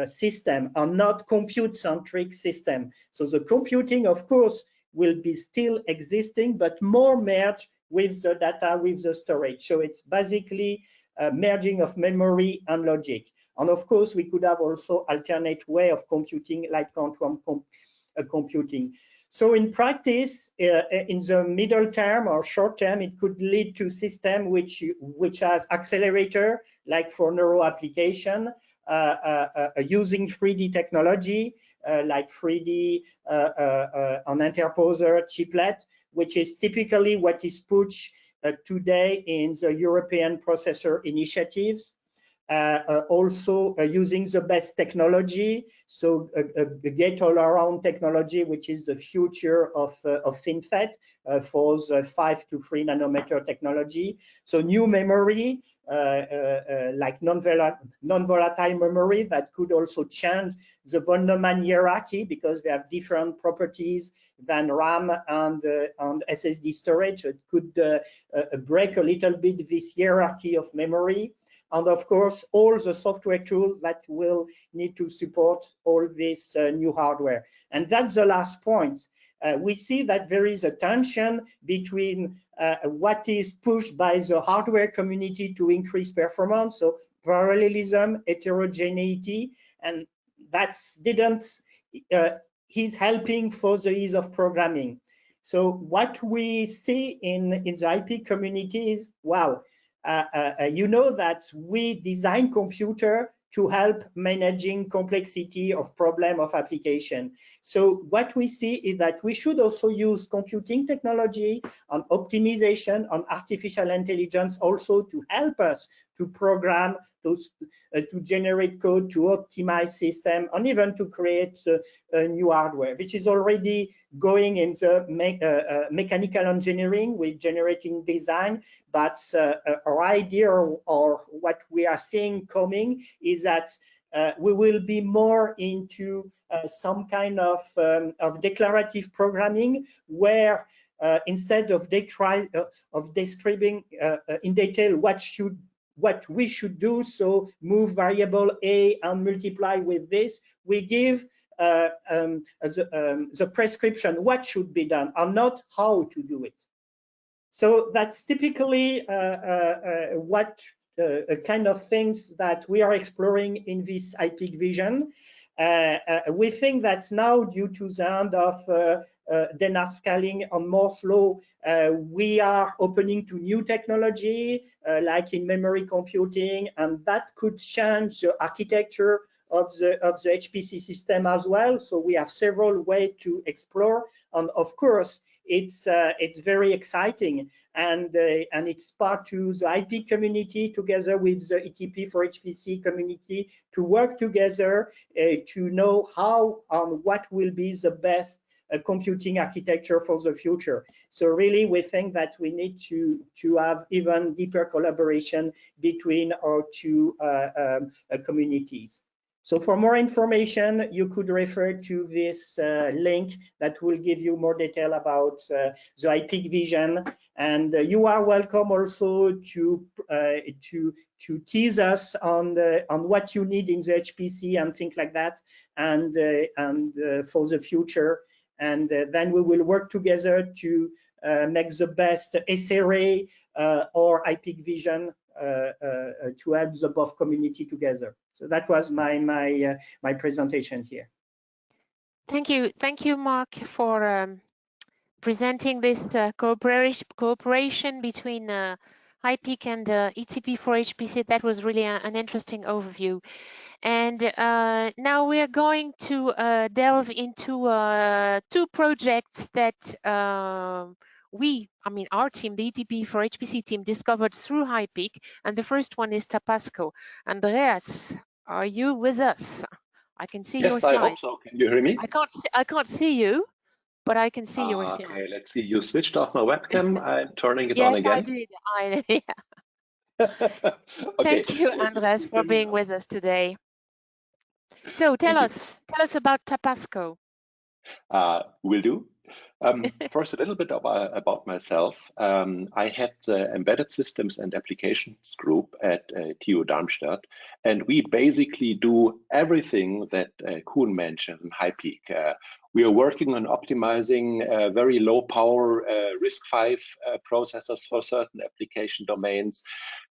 system and not compute-centric system. So the computing, of course, will be still existing, but more merged with the data, with the storage. So it's basically a merging of memory and logic. And of course, we could have also alternate way of computing like quantum computing. So in practice, in the middle term or short term, it could lead to system which has accelerator, like for neuro application, using 3D technology, like 3D on interposer chiplet, which is typically what is pushed today in the European processor initiatives. Also using the best technology, so a gate-all-around technology, which is the future of FinFET for the 5 to 3 nanometer technology. So new memory, like non-volatile memory that could also change the von Neumann hierarchy because they have different properties than RAM and SSD storage. It could break a little bit this hierarchy of memory. And of course, all the software tools that will need to support all this new hardware. And that's the last point. We see that there is a tension between what is pushed by the hardware community to increase performance, so parallelism, heterogeneity, and that's is helping for the ease of programming. So what we see in the IP community is, wow, you know that we design computer to help managing complexity of problem of application. So what we see is that we should also use computing technology and optimization on artificial intelligence also to help us to program, to generate code, to optimize system, and even to create a new hardware, which is already going in the mechanical engineering with generating design. But our idea or what we are seeing coming is that we will be more into some kind of declarative programming where instead of describing in detail what we should do, so move variable A and multiply with this, we give the prescription what should be done and not how to do it. So that's typically what kind of things that we are exploring in this HiPEAC vision. We think that's now due to the end of Dennard scaling on Moore's law, we are opening to new technology like in memory computing, and that could change the architecture of the HPC system as well. So we have several ways to explore, and of course it's very exciting, and it's part to the HiPEAC community together with the ETP4HPC community to work together to know how and what will be the best computing architecture for the future. So really, we think that we need to have even deeper collaboration between our two communities. So for more information, you could refer to this link that will give you more detail about the HiPEAC vision. And you are welcome also to tease us on what you need in the HPC and things like that, and for the future. And then we will work together to make the best SRA or HiPEAC vision to help the both community together. So that was my presentation here. Thank you, Mark, for presenting this cooperation between HiPEAC and ETP4HPC. That was really an interesting overview. And now we are going to delve into two projects that our team, the ETP4HPC team, discovered through HiPEAC. And the first one is Tapasco. Andreas, are you with us? I can see your slides. Yes, I hope so. Can you hear me? I can't see you, but I can see your slides. Okay, let's see. You switched off my webcam. I'm turning it yes, on again. Yes, I did. Okay. Thank you, Andres, for being with us today. So tell us about Tapasco. Will do. First, a little bit about myself. I had the Embedded Systems and Applications group at TU Darmstadt, and we basically do everything that Koen mentioned in HiPEAC. We are working on optimizing very low power RISC-V processors for certain application domains.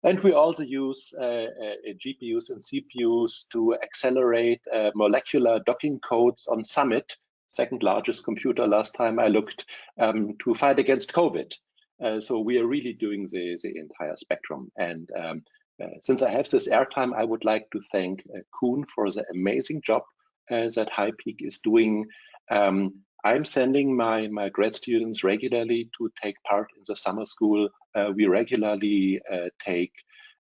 And we also use GPUs and CPUs to accelerate molecular docking codes on Summit, second largest computer last time I looked, to fight against COVID. So we are really doing the entire spectrum. And since I have this airtime, I would like to thank Koen for the amazing job that HiPEAC is doing. I'm sending my grad students regularly to take part in the summer school. We regularly take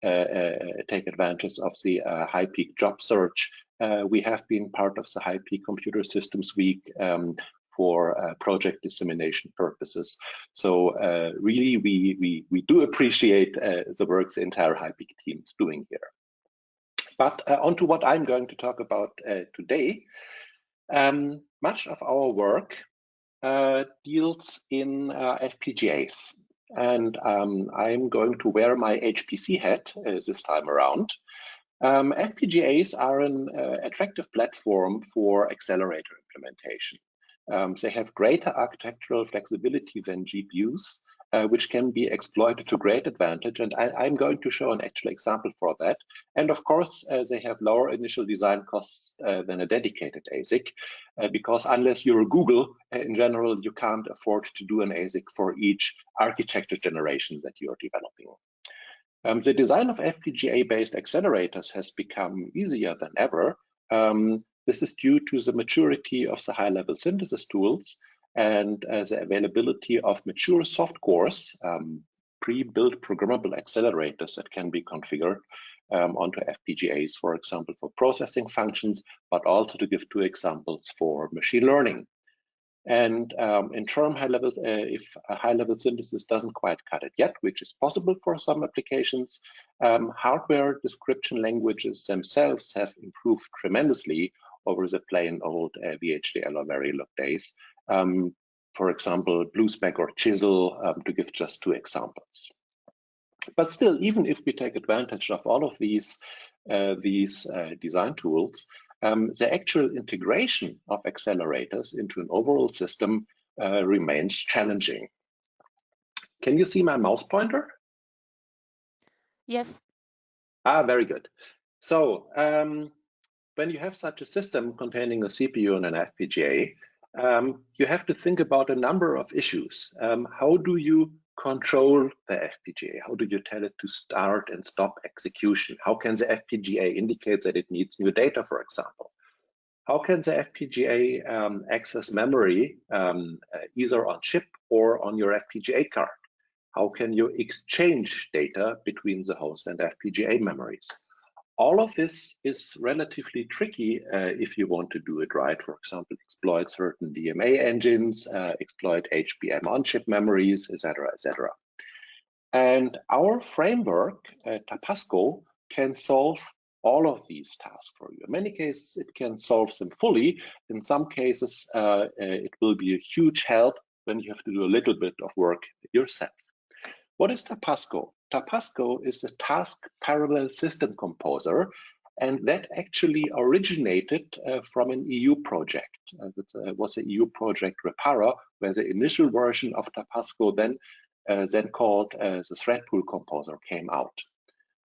advantage of the HiPEAC job search. We have been part of the HiPEAC Computer Systems Week for project dissemination purposes. So really, we do appreciate the work the entire HiPEAC team is doing here. But on to what I'm going to talk about today. Much of our work deals in FPGAs. And I'm going to wear my HPC hat this time around. FPGAs are an attractive platform for accelerator implementation. They have greater architectural flexibility than GPUs, which can be exploited to great advantage. And I'm going to show an actual example for that. And of course, they have lower initial design costs than a dedicated ASIC, because unless you're a Google, in general, you can't afford to do an ASIC for each architecture generation that you're developing. The design of FPGA-based accelerators has become easier than ever. This is due to the maturity of the high-level synthesis tools and the availability of mature soft cores, pre-built programmable accelerators that can be configured onto FPGAs, for example, for processing functions, but also, to give two examples, for machine learning. And in term high-level, if a high-level synthesis doesn't quite cut it yet, which is possible for some applications, hardware description languages themselves have improved tremendously over the plain old VHDL or Verilog days. For example, BlueSpec or Chisel, to give just two examples. But still, even if we take advantage of all of these design tools, the actual integration of accelerators into an overall system remains challenging. Can you see my mouse pointer? Yes. Very good. So when you have such a system containing a CPU and an FPGA, you have to think about a number of issues. How do you control the FPGA? How do you tell it to start and stop execution? How can the FPGA indicate that it needs new data, for example? How can the FPGA access memory either on chip or on your FPGA card? How can you exchange data between the host and FPGA memories? All of this is relatively tricky if you want to do it right. For example, exploit certain DMA engines, exploit HBM on-chip memories, etc., etc. And our framework, Tapasco, can solve all of these tasks for you. In many cases, it can solve them fully. In some cases, it will be a huge help when you have to do a little bit of work yourself. What is Tapasco? Tapasco is a task parallel system composer, and that actually originated from an EU project. It was an EU project, Repara, where the initial version of Tapasco then called the thread pool composer came out.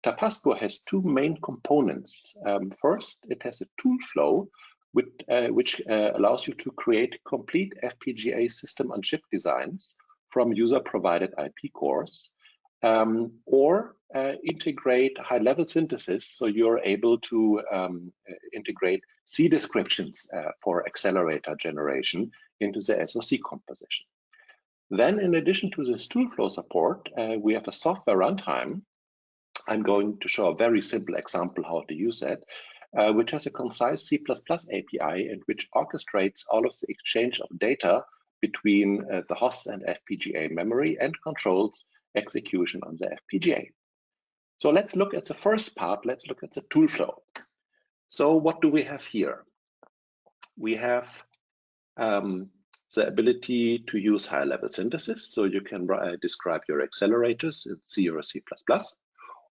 Tapasco has two main components. First, it has a tool flow which allows you to create complete FPGA system on chip designs from user-provided IP cores, or integrate high-level synthesis, so you're able to integrate C descriptions for accelerator generation into the SoC composition. Then, in addition to this tool flow support, we have a software runtime. I'm going to show a very simple example how to use it, which has a concise C++ API and which orchestrates all of the exchange of data between the host and FPGA memory and controls execution on the FPGA. So let's look at the first part. Let's look at the tool flow. So what do we have here? We have the ability to use high-level synthesis. So you can describe your accelerators in C or C++,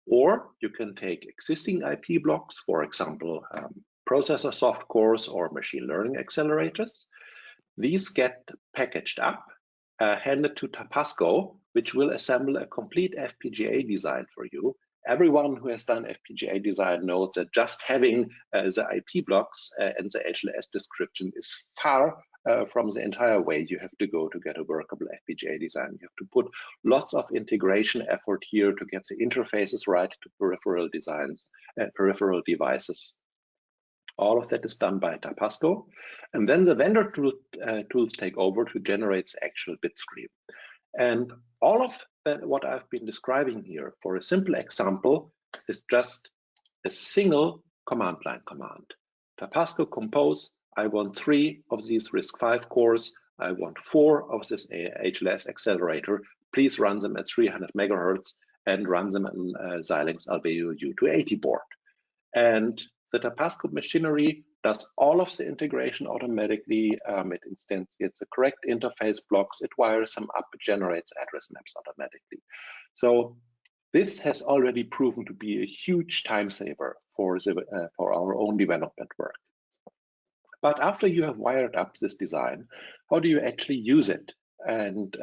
or you can take existing IP blocks, for example, processor soft cores or machine learning accelerators. These get packaged up, handed to Tapasco, which will assemble a complete FPGA design for you. Everyone who has done FPGA design knows that just having the IP blocks and the HLS description is far from the entire way you have to go to get a workable FPGA design. You have to put lots of integration effort here to get the interfaces right to peripheral designs, peripheral devices. All of that is done by Tapasco, and then the vendor tools take over to generate the actual bit stream. And all of that, what I've been describing here, for a simple example, is just a single command line command. Tapasco compose, I want 3 of these RISC-V cores, I want 4 of this HLS accelerator, please run them at 300 megahertz and run them on Xilinx Alveo U280 board. And the Tapasco machinery does all of the integration automatically. It instantiates the correct interface blocks, it wires them up, it generates address maps automatically. So this has already proven to be a huge time saver for our own development work. But after you have wired up this design, how do you actually use it? And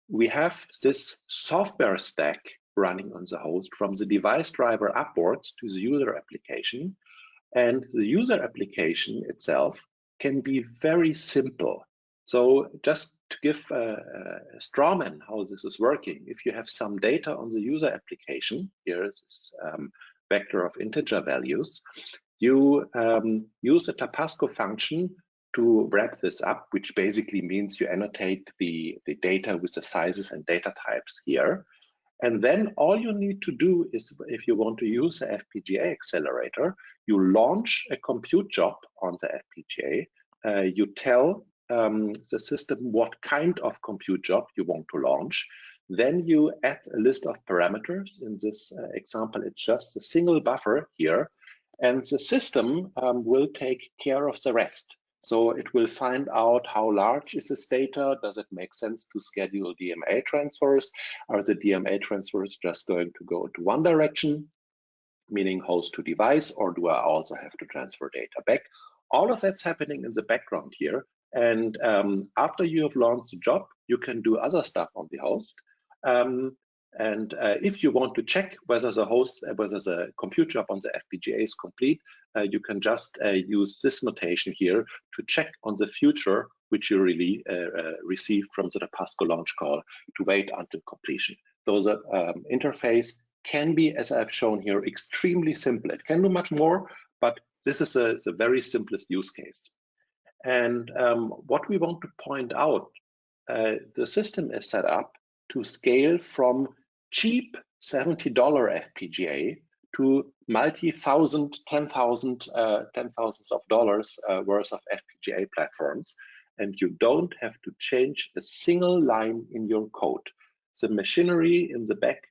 we have this software stack running on the host from the device driver upwards to the user application. And the user application itself can be very simple. So just to give a straw man how this is working, if you have some data on the user application, here is this vector of integer values, you use the Tapasco function to wrap this up, which basically means you annotate the data with the sizes and data types here. And then all you need to do is, if you want to use the FPGA accelerator, you launch a compute job on the FPGA. You tell the system what kind of compute job you want to launch. Then you add a list of parameters. In this example, it's just a single buffer here. And the system will take care of the rest. So it will find out how large is this data. Does it make sense to schedule DMA transfers? Are the DMA transfers just going to go into one direction, meaning host to device, or do I also have to transfer data back? All of that's happening in the background here. And after you have launched the job, you can do other stuff on the host. And if you want to check whether the compute job on the FPGA is complete, you can just use this notation here to check on the future, which you really received from the Tapasco launch call, to wait until completion. So the interface can be, as I've shown here, extremely simple. It can do much more, but This is a very simplest use case. And what we want to point out, the system is set up to scale from cheap $70 FPGA to multi-thousand, thousands of dollars worth of FPGA platforms. And you don't have to change a single line in your code. The machinery in the back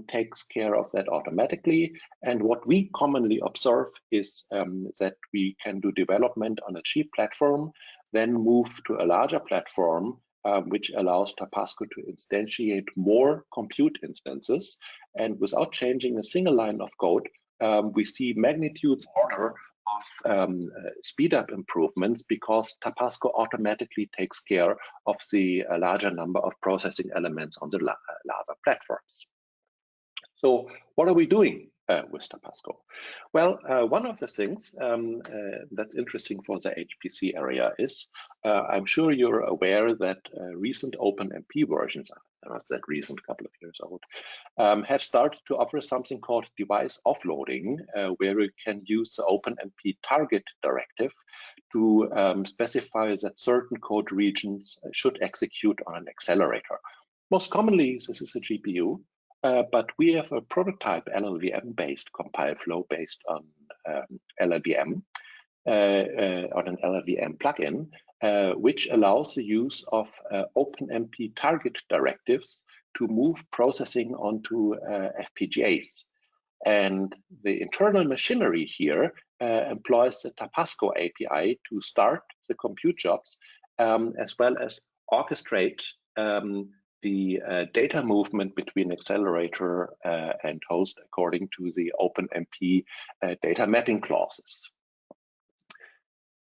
takes care of that automatically. And what we commonly observe is that we can do development on a cheap platform, then move to a larger platform, which allows Tapasco to instantiate more compute instances. And without changing a single line of code, we see magnitudes order of speed up improvements because Tapasco automatically takes care of the larger number of processing elements on the larger platforms. So what are we doing with Tapasco? Well, one of the things that's interesting for the HPC area is I'm sure you're aware that recent OpenMP versions, not that recent, couple of years old, have started to offer something called device offloading, where you can use the OpenMP target directive to specify that certain code regions should execute on an accelerator. Most commonly, this is a GPU. But we have a prototype LLVM-based compile flow based on LLVM, on an LLVM plugin, which allows the use of OpenMP target directives to move processing onto FPGAs. And the internal machinery here employs the Tapasco API to start the compute jobs, as well as orchestrate the data movement between accelerator and host according to the OpenMP data mapping clauses.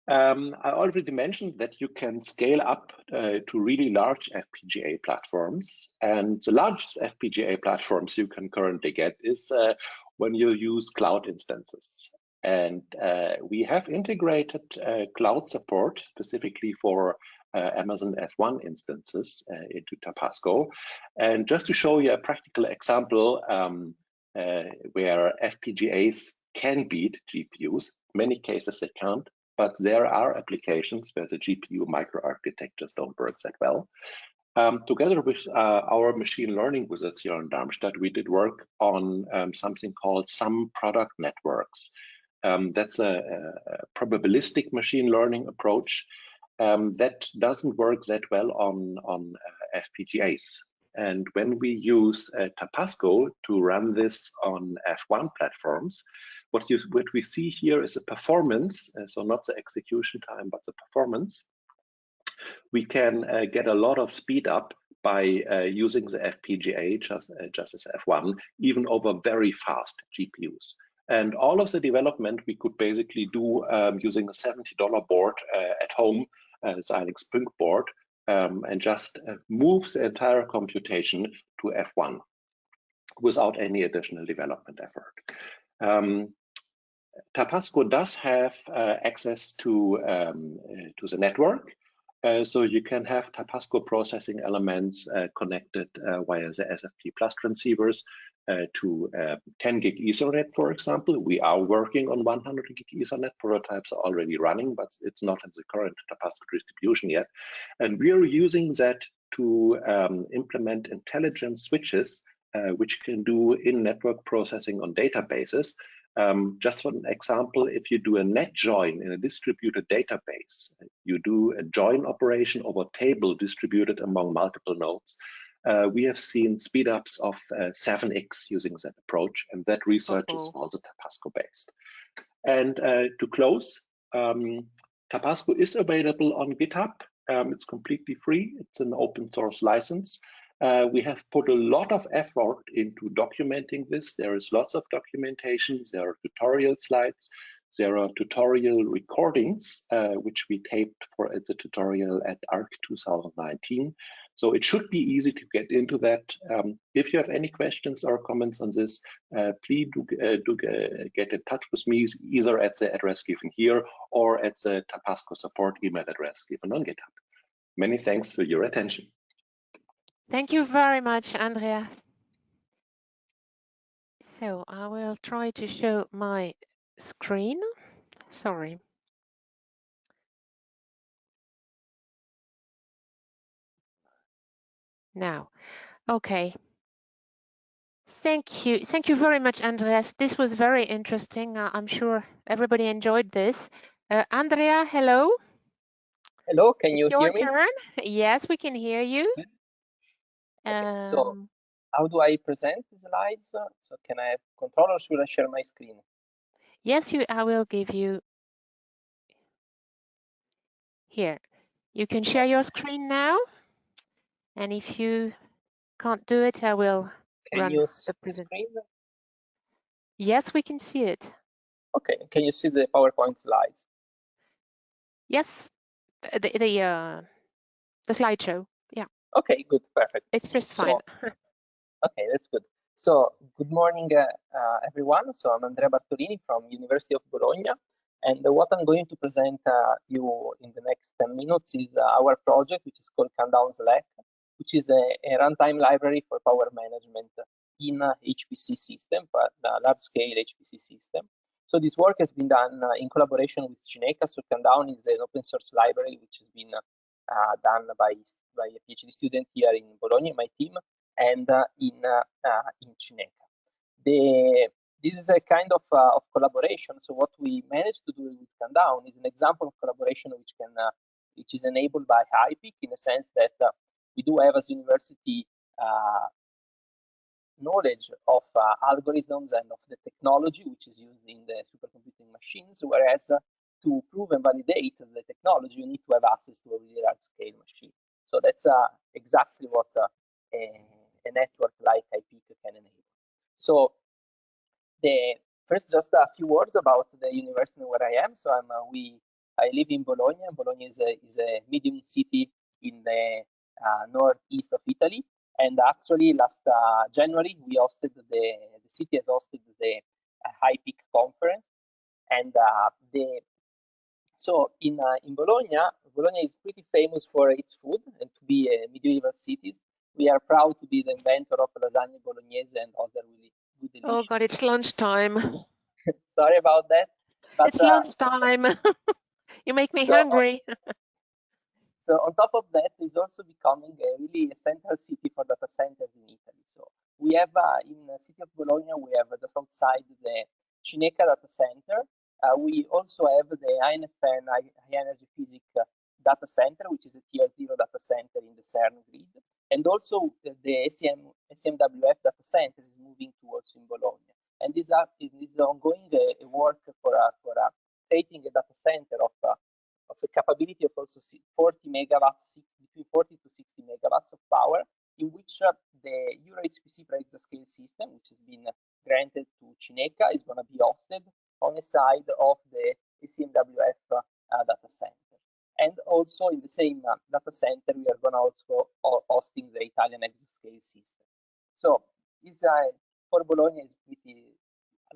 I already mentioned that you can scale up to really large FPGA platforms, and the largest FPGA platforms you can currently get is when you use cloud instances. And we have integrated cloud support specifically for Amazon F1 instances into Tapasco. And just to show you a practical example where FPGAs can beat GPUs, many cases they can't, but there are applications where the GPU microarchitectures don't work that well. Together with our machine learning wizards here in Darmstadt, we did work on something called sum product networks. That's a probabilistic machine learning approach that doesn't work that well on FPGAs. And when we use Tapasco to run this on F1 platforms, what we see here is a performance, so not the execution time, but the performance. We can get a lot of speed up by using the FPGA just as F1, even over very fast GPUs. And all of the development we could basically do using a $70 board at home, Xilinx Punk board, and just move the entire computation to F1 without any additional development effort. Tapasco does have access to the network. So you can have Tapasco processing elements connected via the SFP plus transceivers to 10 gig Ethernet, for example. We are working on 100 gig Ethernet. Prototypes are already running, but it's not in the current Tapasco distribution yet. And we are using that to implement intelligent switches, which can do in-network processing on databases. Just for an example, if you do a net join in a distributed database, you do a join operation over table distributed among multiple nodes, we have seen speedups of 7x using that approach, and that research is also Tapasco based. And to close, Tapasco is available on GitHub. It's completely free. It's an open source license. We have put a lot of effort into documenting this. There is lots of documentation. There are tutorial slides. There are tutorial recordings, which we taped for the tutorial at ARC 2019. So it should be easy to get into that. If you have any questions or comments on this, please do get in touch with me, either at the address given here or at the Tapasco support email address given on GitHub. Many thanks for your attention. Thank you very much, Andreas. So I will try to show my screen. Sorry. Now, okay. Thank you very much, Andreas. This was very interesting. I'm sure everybody enjoyed this. Andrea, hello. Hello, can you It's your hear me? turn. Yes, we can hear you. Okay, so how do I present the slides? So can I have control or should I share my screen? Yes, I will give you here. You can share your screen now. And if you can't do it, I will run Can you see the the present. screen? Yes, we can see it. Okay, can you see the PowerPoint slides? Yes, the slideshow. Yeah. Okay, good, perfect. It's just So, fine. okay, that's good. So, good morning, everyone. So, I'm Andrea Bartolini from University of Bologna. And what I'm going to present you in the next 10 minutes is our project, which is called Countdown Slack, which is a runtime library for power management in HPC system, but large-scale HPC system. So this work has been done in collaboration with Cineca. So Countdown is an open source library which has been done by a PhD student here in Bologna, my team, and in Cineca. This is a kind of collaboration. So what we managed to do with Countdown is an example of collaboration which is enabled by HiPEAC, in a sense that we do have as university knowledge of algorithms and of the technology which is used in the supercomputing machines, whereas to prove and validate the technology, you need to have access to a really large-scale machine. So that's exactly what a network like HiPEAC can enable. So first, just a few words about the university where I am. So I live in Bologna. Bologna is a medium city in the northeast of Italy. And actually, last January, the city has hosted the HiPEAC conference. And so in Bologna is pretty famous for its food and to be a medieval city. We are proud to be the inventor of lasagna bolognese and other really good delicious. Oh God, it's lunchtime. Sorry about that. But, it's lunchtime. You make me hungry. So on top of that, it's also becoming a really central city for data centers in Italy. So we have in the city of Bologna, we have just outside the Cineca data center. We also have the INFN, High Energy Physics data center, which is a tier 0 data center in the CERN grid. And also the SMWF data center is moving towards in Bologna. And this is ongoing work for creating a data center of a capability of also 40 megawatts, between 40 to 60 megawatts of power, in which the Euro HPC exascale system, which has been granted to Cineca, is going to be hosted on the side of the ECMWF data center. And also in the same data center, we are going to also hosting the Italian exascale system. So this for Bologna is pretty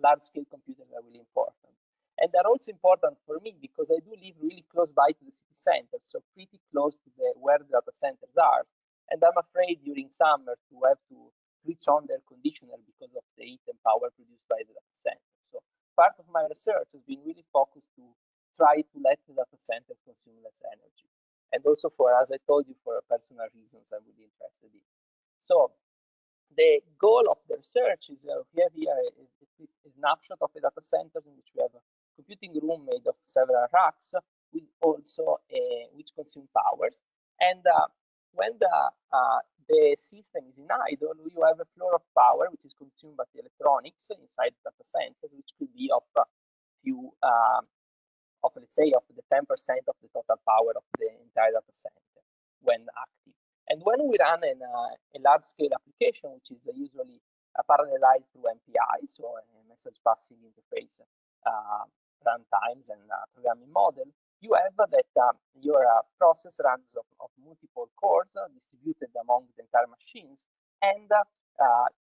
large-scale computers are really important. And they're also important for me because I do live really close by to the city center, so pretty close to where the data centers are. And I'm afraid during summer to have to switch on the air conditioner because of the heat and power produced by the data center. So part of my research has been really focused to try to let the data centers consume less energy. And also for, as I told you, for personal reasons I'm really interested in. So the goal of the research is we have here a snapshot of the data centers in which we have a computing room made of several racks with also which consume powers. And when the system is in idle, you have a flow of power which is consumed by the electronics inside the data centers, which could be of few of let's say of the 10% of the total power of the entire data center when active. And when we run a large-scale application, which is usually parallelized through MPI, so a message passing interface runtimes and programming model, you have that your process runs of multiple cores distributed among the entire machines, and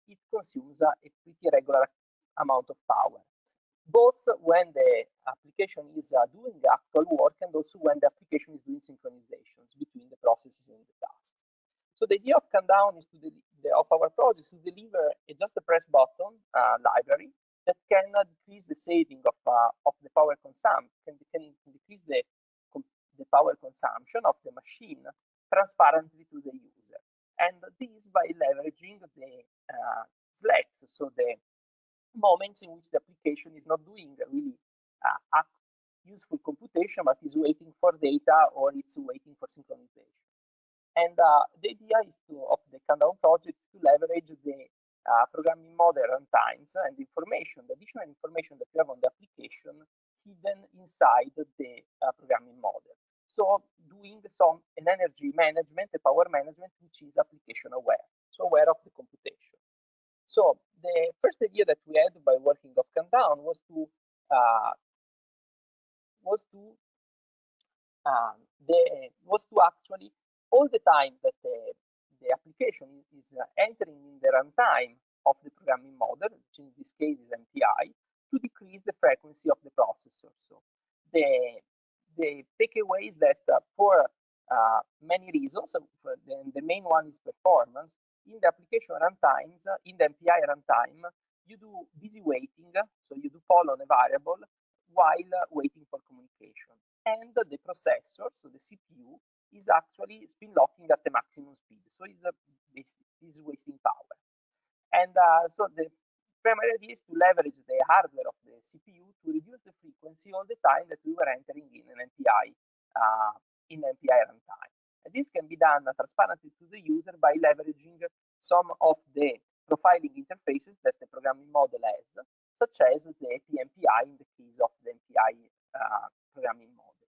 it consumes a pretty regular amount of power, both when the application is doing the actual work and also when the application is doing synchronizations between the processes and the tasks. So the idea of Countdown is of our project is to deliver just a press button library that can decrease the saving of the power consumption, can decrease the power consumption of the machine transparently to the user. And this by leveraging the slacks, so the moments in which the application is not doing really useful computation, but is waiting for data or it's waiting for synchronization. And the idea is of the Countdown project is to leverage the programming model runtimes and information, the additional information that you have on the application hidden inside the programming model. So doing an energy management, a power management, which is application aware, so aware of the computation. So the first idea that we had by working of Countdown was to actually all the time that the application is entering in the runtime of the programming model, which in this case is MPI, to decrease the frequency of the processor. So the takeaway is that for many reasons, the main one is performance. In the application runtimes, in the MPI runtime, you do busy waiting, so you do poll on a variable while waiting for communication. And the processor, so the CPU, is actually spin locking at the maximum speed, so is wasting power. And so the primary idea is to leverage the hardware of the CPU to reduce the frequency all the time that we were entering in an MPI runtime. And this can be done transparently to the user by leveraging some of the profiling interfaces that the programming model has, such as the PMPI in the case of the MPI programming model.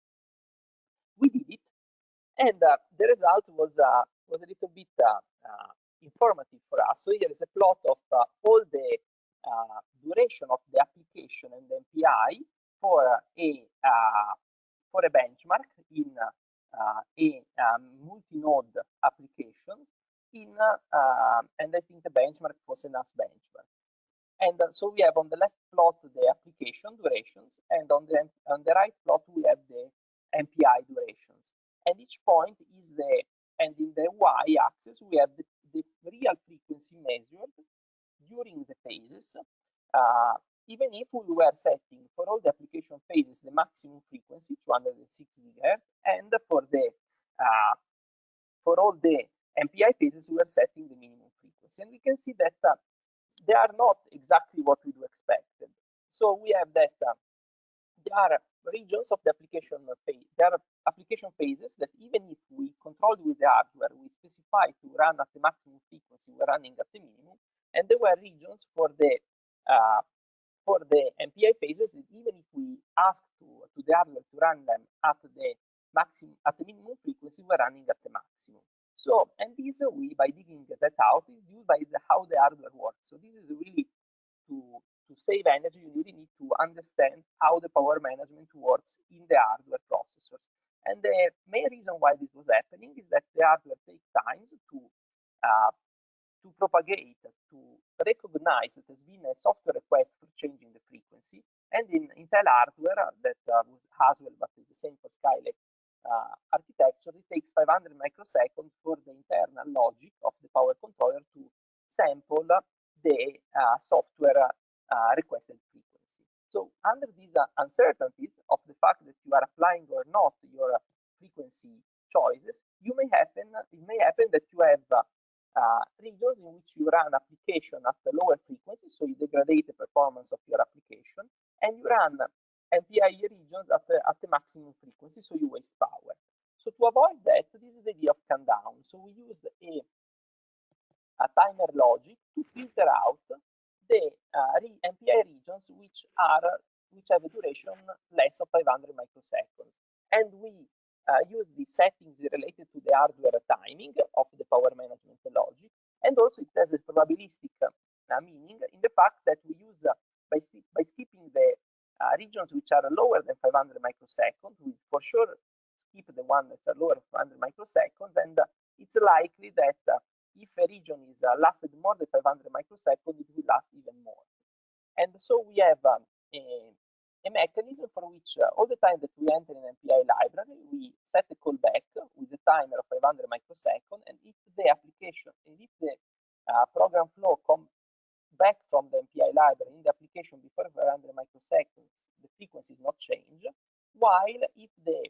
We did it, and the result was a little bit informative for us. So here is a plot of all the duration of the application and the MPI for a benchmark in a multi-node application and I think the benchmark was a NAS benchmark. And so we have on the left plot the application durations, and on the right plot we have the MPI durations. And each point is and in the y-axis we have the real frequency measured during the phases, even if we were setting for all the application phases the maximum frequency, 260 GHz, and for all the MPI phases we were setting the minimum frequency. And we can see that they are not exactly what we do expected. So we have that there are regions of the application phase. There are application phases that even if we control with the hardware, we specify to run at the maximum frequency, we're running at the minimum. And there were regions for the MPI phases that even if we ask to the hardware to run them at the minimum frequency, we're running at the maximum. So, and this we by digging that out is due by how the hardware works. So this is really to save energy, you really need to understand how the power management works in the hardware processors. And the main reason why this was happening is that the hardware takes time to propagate, to recognize that there's been a software request for changing the frequency. And in Intel hardware that was Haswell, but it's the same for Skylake architecture, it takes 500 microseconds for the internal logic of the power controller to sample the software requested frequency. So under these uncertainties of the fact that you are applying or not your frequency choices, it may happen that you have regions in which you run application at the lower frequency, so you degrade the performance of your application, and you run MPI regions at the maximum frequency, so you waste power. So to avoid that, this is the idea of countdown. So we used a timer logic to filter out the MPI regions which have a duration less of 500 microseconds. And we use the settings related to the hardware timing of the power management logic. And also it has a probabilistic meaning in the fact that we use, by skipping the regions which are lower than 500 microseconds, we for sure skip the one that are lower than 500 microseconds. And it's likely that if a region is lasted more than 500 microseconds, it will last even more. And so we have a mechanism for which all the time that we enter an MPI library, we set a callback with a timer of 500 microseconds, and if the application, and if the program flow back from the MPI library in the application before 500 microseconds, the frequency is not changed, while if the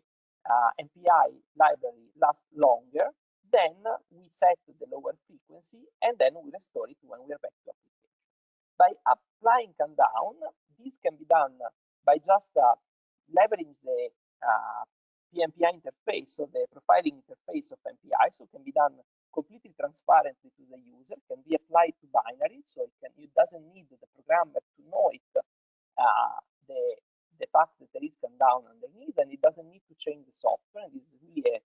MPI library lasts longer, then we set the lower frequency and then we restore it when we are back to application. By applying countdown, this can be done by just leveraging the PMPI interface, so the profiling interface of MPI, so it can be done completely transparently to the user, can be applied to binary, so it doesn't need the programmer to know it, the fact that there is countdown underneath, and it doesn't need to change the software, and this is really a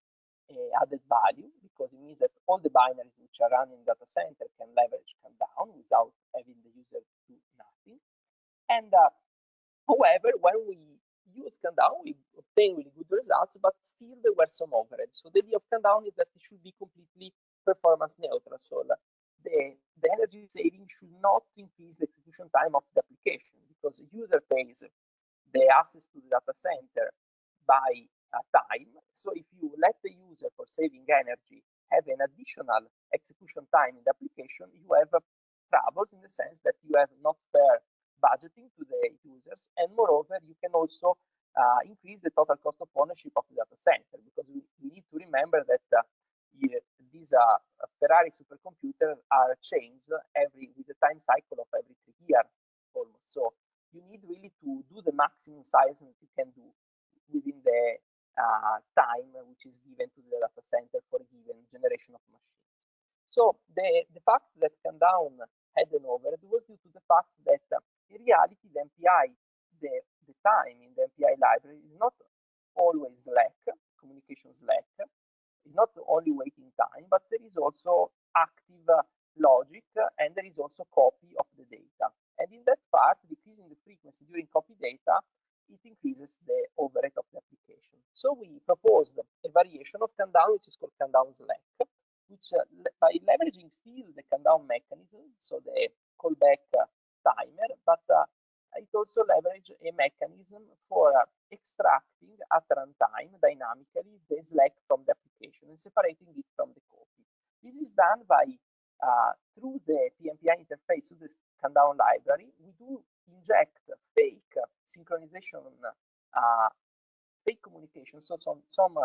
added value, because it means that all the binaries which are running in data center can leverage countdown without having the user do nothing. And however, when we use countdown, we obtain really good results, but still there were some overheads. So the idea of countdown is that it should be completely performance neutral. So the energy saving should not increase the execution time of the application, because the user pays the access to the data center by time. So if you let the user, for saving energy, have an additional execution time in the application, you have troubles in the sense that you have not fair budgeting to the users, and moreover, you can also increase the total cost of ownership of the data center, because we need to remember that these Ferrari supercomputers are changed with the time cycle of every 3 years almost. So you need really to do the maximum size that you can do within the time which is given to the data center for a given generation of machines. So the fact that countdown had an overhead was due to the fact that in reality the MPI, the time in the MPI library is not always slack, communication slack, is not only waiting time, but there is also active logic, and there is also copy of the data. And in that part, decreasing the frequency during copy data, it increases the overhead of the application. So we proposed a variation of countdown, which is called countdown slack, which by leveraging still the countdown mechanism, so the callback timer, but it also leverages a mechanism for extracting at runtime dynamically the slack from the application and separating it from the copy. This is done by through the PMPI interface to this countdown library. We do inject fake synchronization, fake communication, so some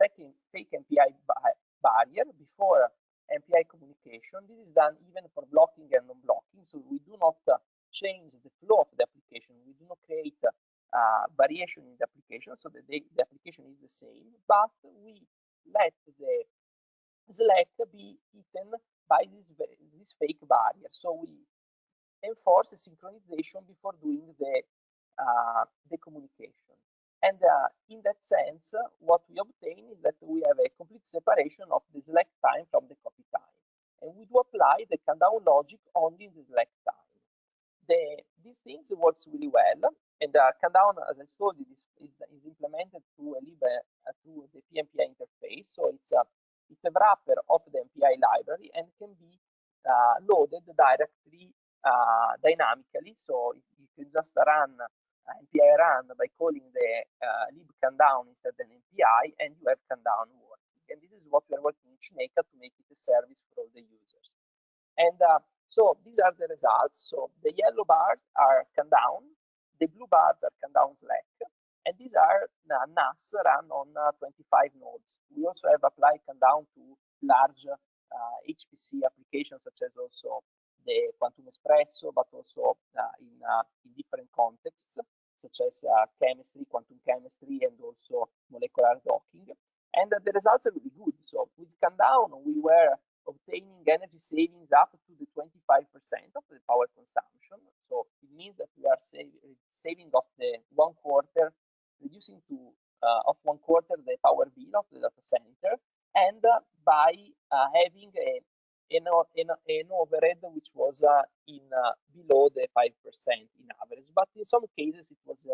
fake MPI barrier before MPI communication. This is done even for blocking and non-blocking, so we do not change the flow of the application. We do not create variation in the application, so that the application is the same, but we let the slack be eaten by this fake barrier. So we enforce a synchronization before doing the communication. And in that sense, what we obtain is that we have a complete separation of the slack time from the copy time. And we do apply the countdown logic only in the slack time. These things works really well, and countdown, as I told you, is implemented through through the PMPI interface. So it's a wrapper of the MPI library and can be loaded directly dynamically. So you can just run MPI run by calling the lib countdown instead of an MPI, and you have countdown working. And this is what we are working in HiPEAC to make it a service for all the users. And so these are the results. So the yellow bars are countdown, the blue bars are countdown slack, and these are NAS run on 25 nodes. We also have applied countdown to large HPC applications, such as also the quantum espresso, but also in different contexts, such as chemistry, quantum chemistry, and also molecular docking. And the results are really good. So with countdown, we were obtaining energy savings up to the 25% of the power consumption. So it means that we are saving of the 1/4, reducing to of 1/4 the power bill of the data center, and by having an overhead which was below the 5% in average, but in some cases it was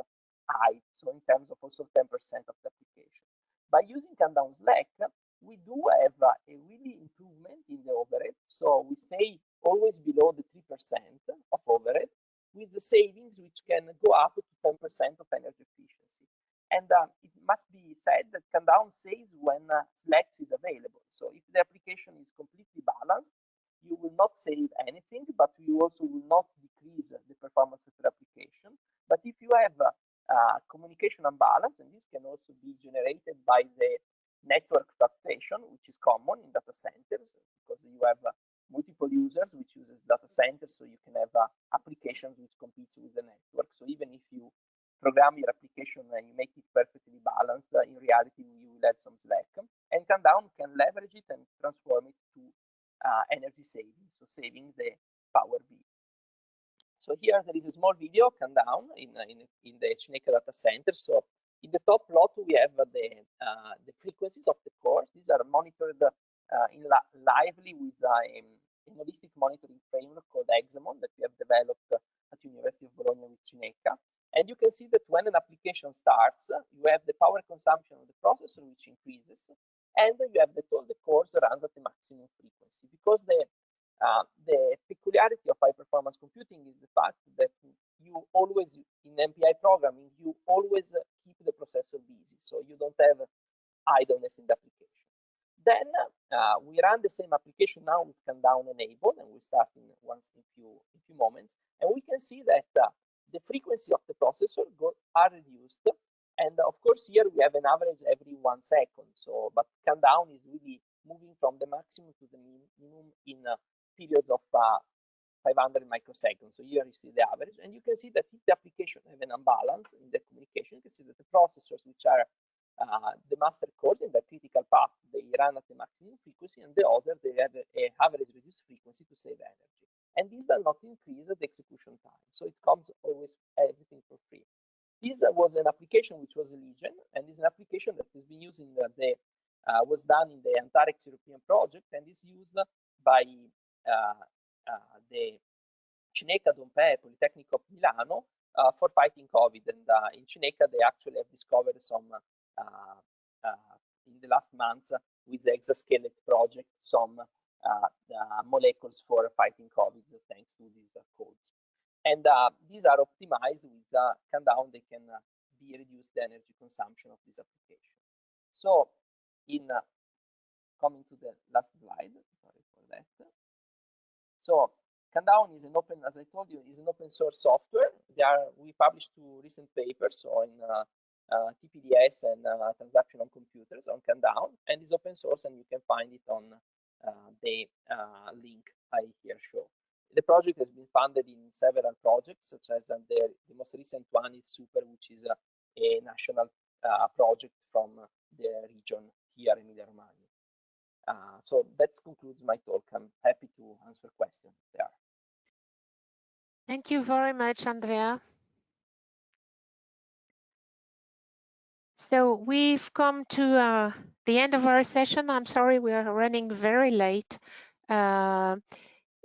high, so in terms of also 10% of the application. By using countdown slack, we do have a really improvement in the overhead, so we stay always below the 3% of overhead, with the savings which can go up to 10% of energy efficiency. And it must be said that countdown saves when slack is available. So if the application is completely balanced, you will not save anything, but you also will not decrease the performance of your application. But if you have communication imbalance, and this can also be generated by the network fluctuation, which is common in data centers, because you have multiple users which uses data centers, so you can have applications which competes with the network. So even if you program your application and you make it perfectly balanced, in reality you will add some slack. And Countdown can leverage it and transform it to energy saving, so saving the power bill. So here there is a small video Countdown in the Cineca data center. So in the top plot we have the frequencies of the cores. These are monitored lively with a holistic monitoring framework called Hexamon that we have developed at University of Bologna with Cineca. And you can see that when an application starts, you have the power consumption of the processor, which increases, and you have that all the cores runs at the maximum frequency, because the peculiarity of high performance computing is the fact that you always, in MPI programming, you always keep the processor busy, so you don't have idleness in the application. Then we run the same application now with Countdown enabled, and we start in a few moments, and we can see that the frequency of the processor are reduced, and of course here we have an average every 1 second. So, but Countdown is really moving from the maximum to the minimum in periods of 500 microseconds. So here you see the average, and you can see that if the application have an imbalance in the communication, you can see that the processors, which are the master cores in the critical path, they run at the maximum frequency, and the other, they have an average reduced frequency to save energy. And this does not increase the execution time. So it comes always everything for free. This was an application which was a Legion, and is an application that has been used in was done in the Antarex European project, and is used by the Cineca Dompé Polytechnic of Milano for fighting COVID. And in Cineca, they actually have discovered some, in the last months, with the exoskeleton project, some molecules for fighting COVID, thanks to these codes. And these are optimized with Countdown. They can be reduced the energy consumption of this application. So, in coming to the last slide, sorry for that. So, Countdown is an open, as I told you, is an open source software. We published 2 recent papers on TPDS and transaction on computers on Countdown, and is open source, and you can find it on the link I here show. The project has been funded in several projects, such as the most recent one is Super, which is a national project from the region here in Emilia-Romagna. So that concludes my talk. I'm happy to answer questions there. Thank you very much, Andrea. So we've come to the end of our session. I'm sorry we are running very late.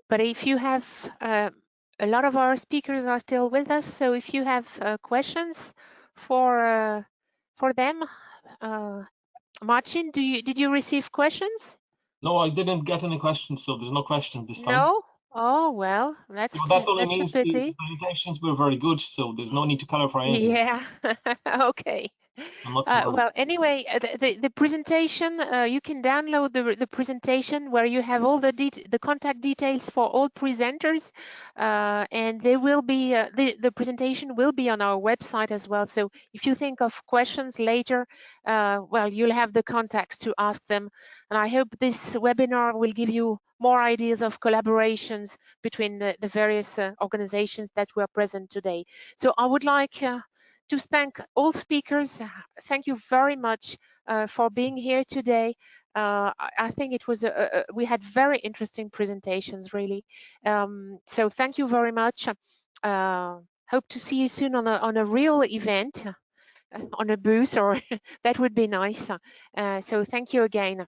But if you have, a lot of our speakers are still with us, so if you have questions for them, Martin, did you receive questions? No, I didn't get any questions, so there's no questions this time. No? Oh, well, that's only a means pity. the presentations were very good, so there's no need to clarify anything. Yeah, okay. Well, anyway, the presentation, you can download the presentation where you have all the contact details for all presenters, and they will be the presentation will be on our website as well. So if you think of questions later, well, you'll have the contacts to ask them. And I hope this webinar will give you more ideas of collaborations between the various organizations that were present today. So I would like to thank all speakers. Thank you very much for being here today. I think it was we had very interesting presentations, really. So thank you very much. Hope to see you soon on a real event, on a booth, or that would be nice. So thank you again.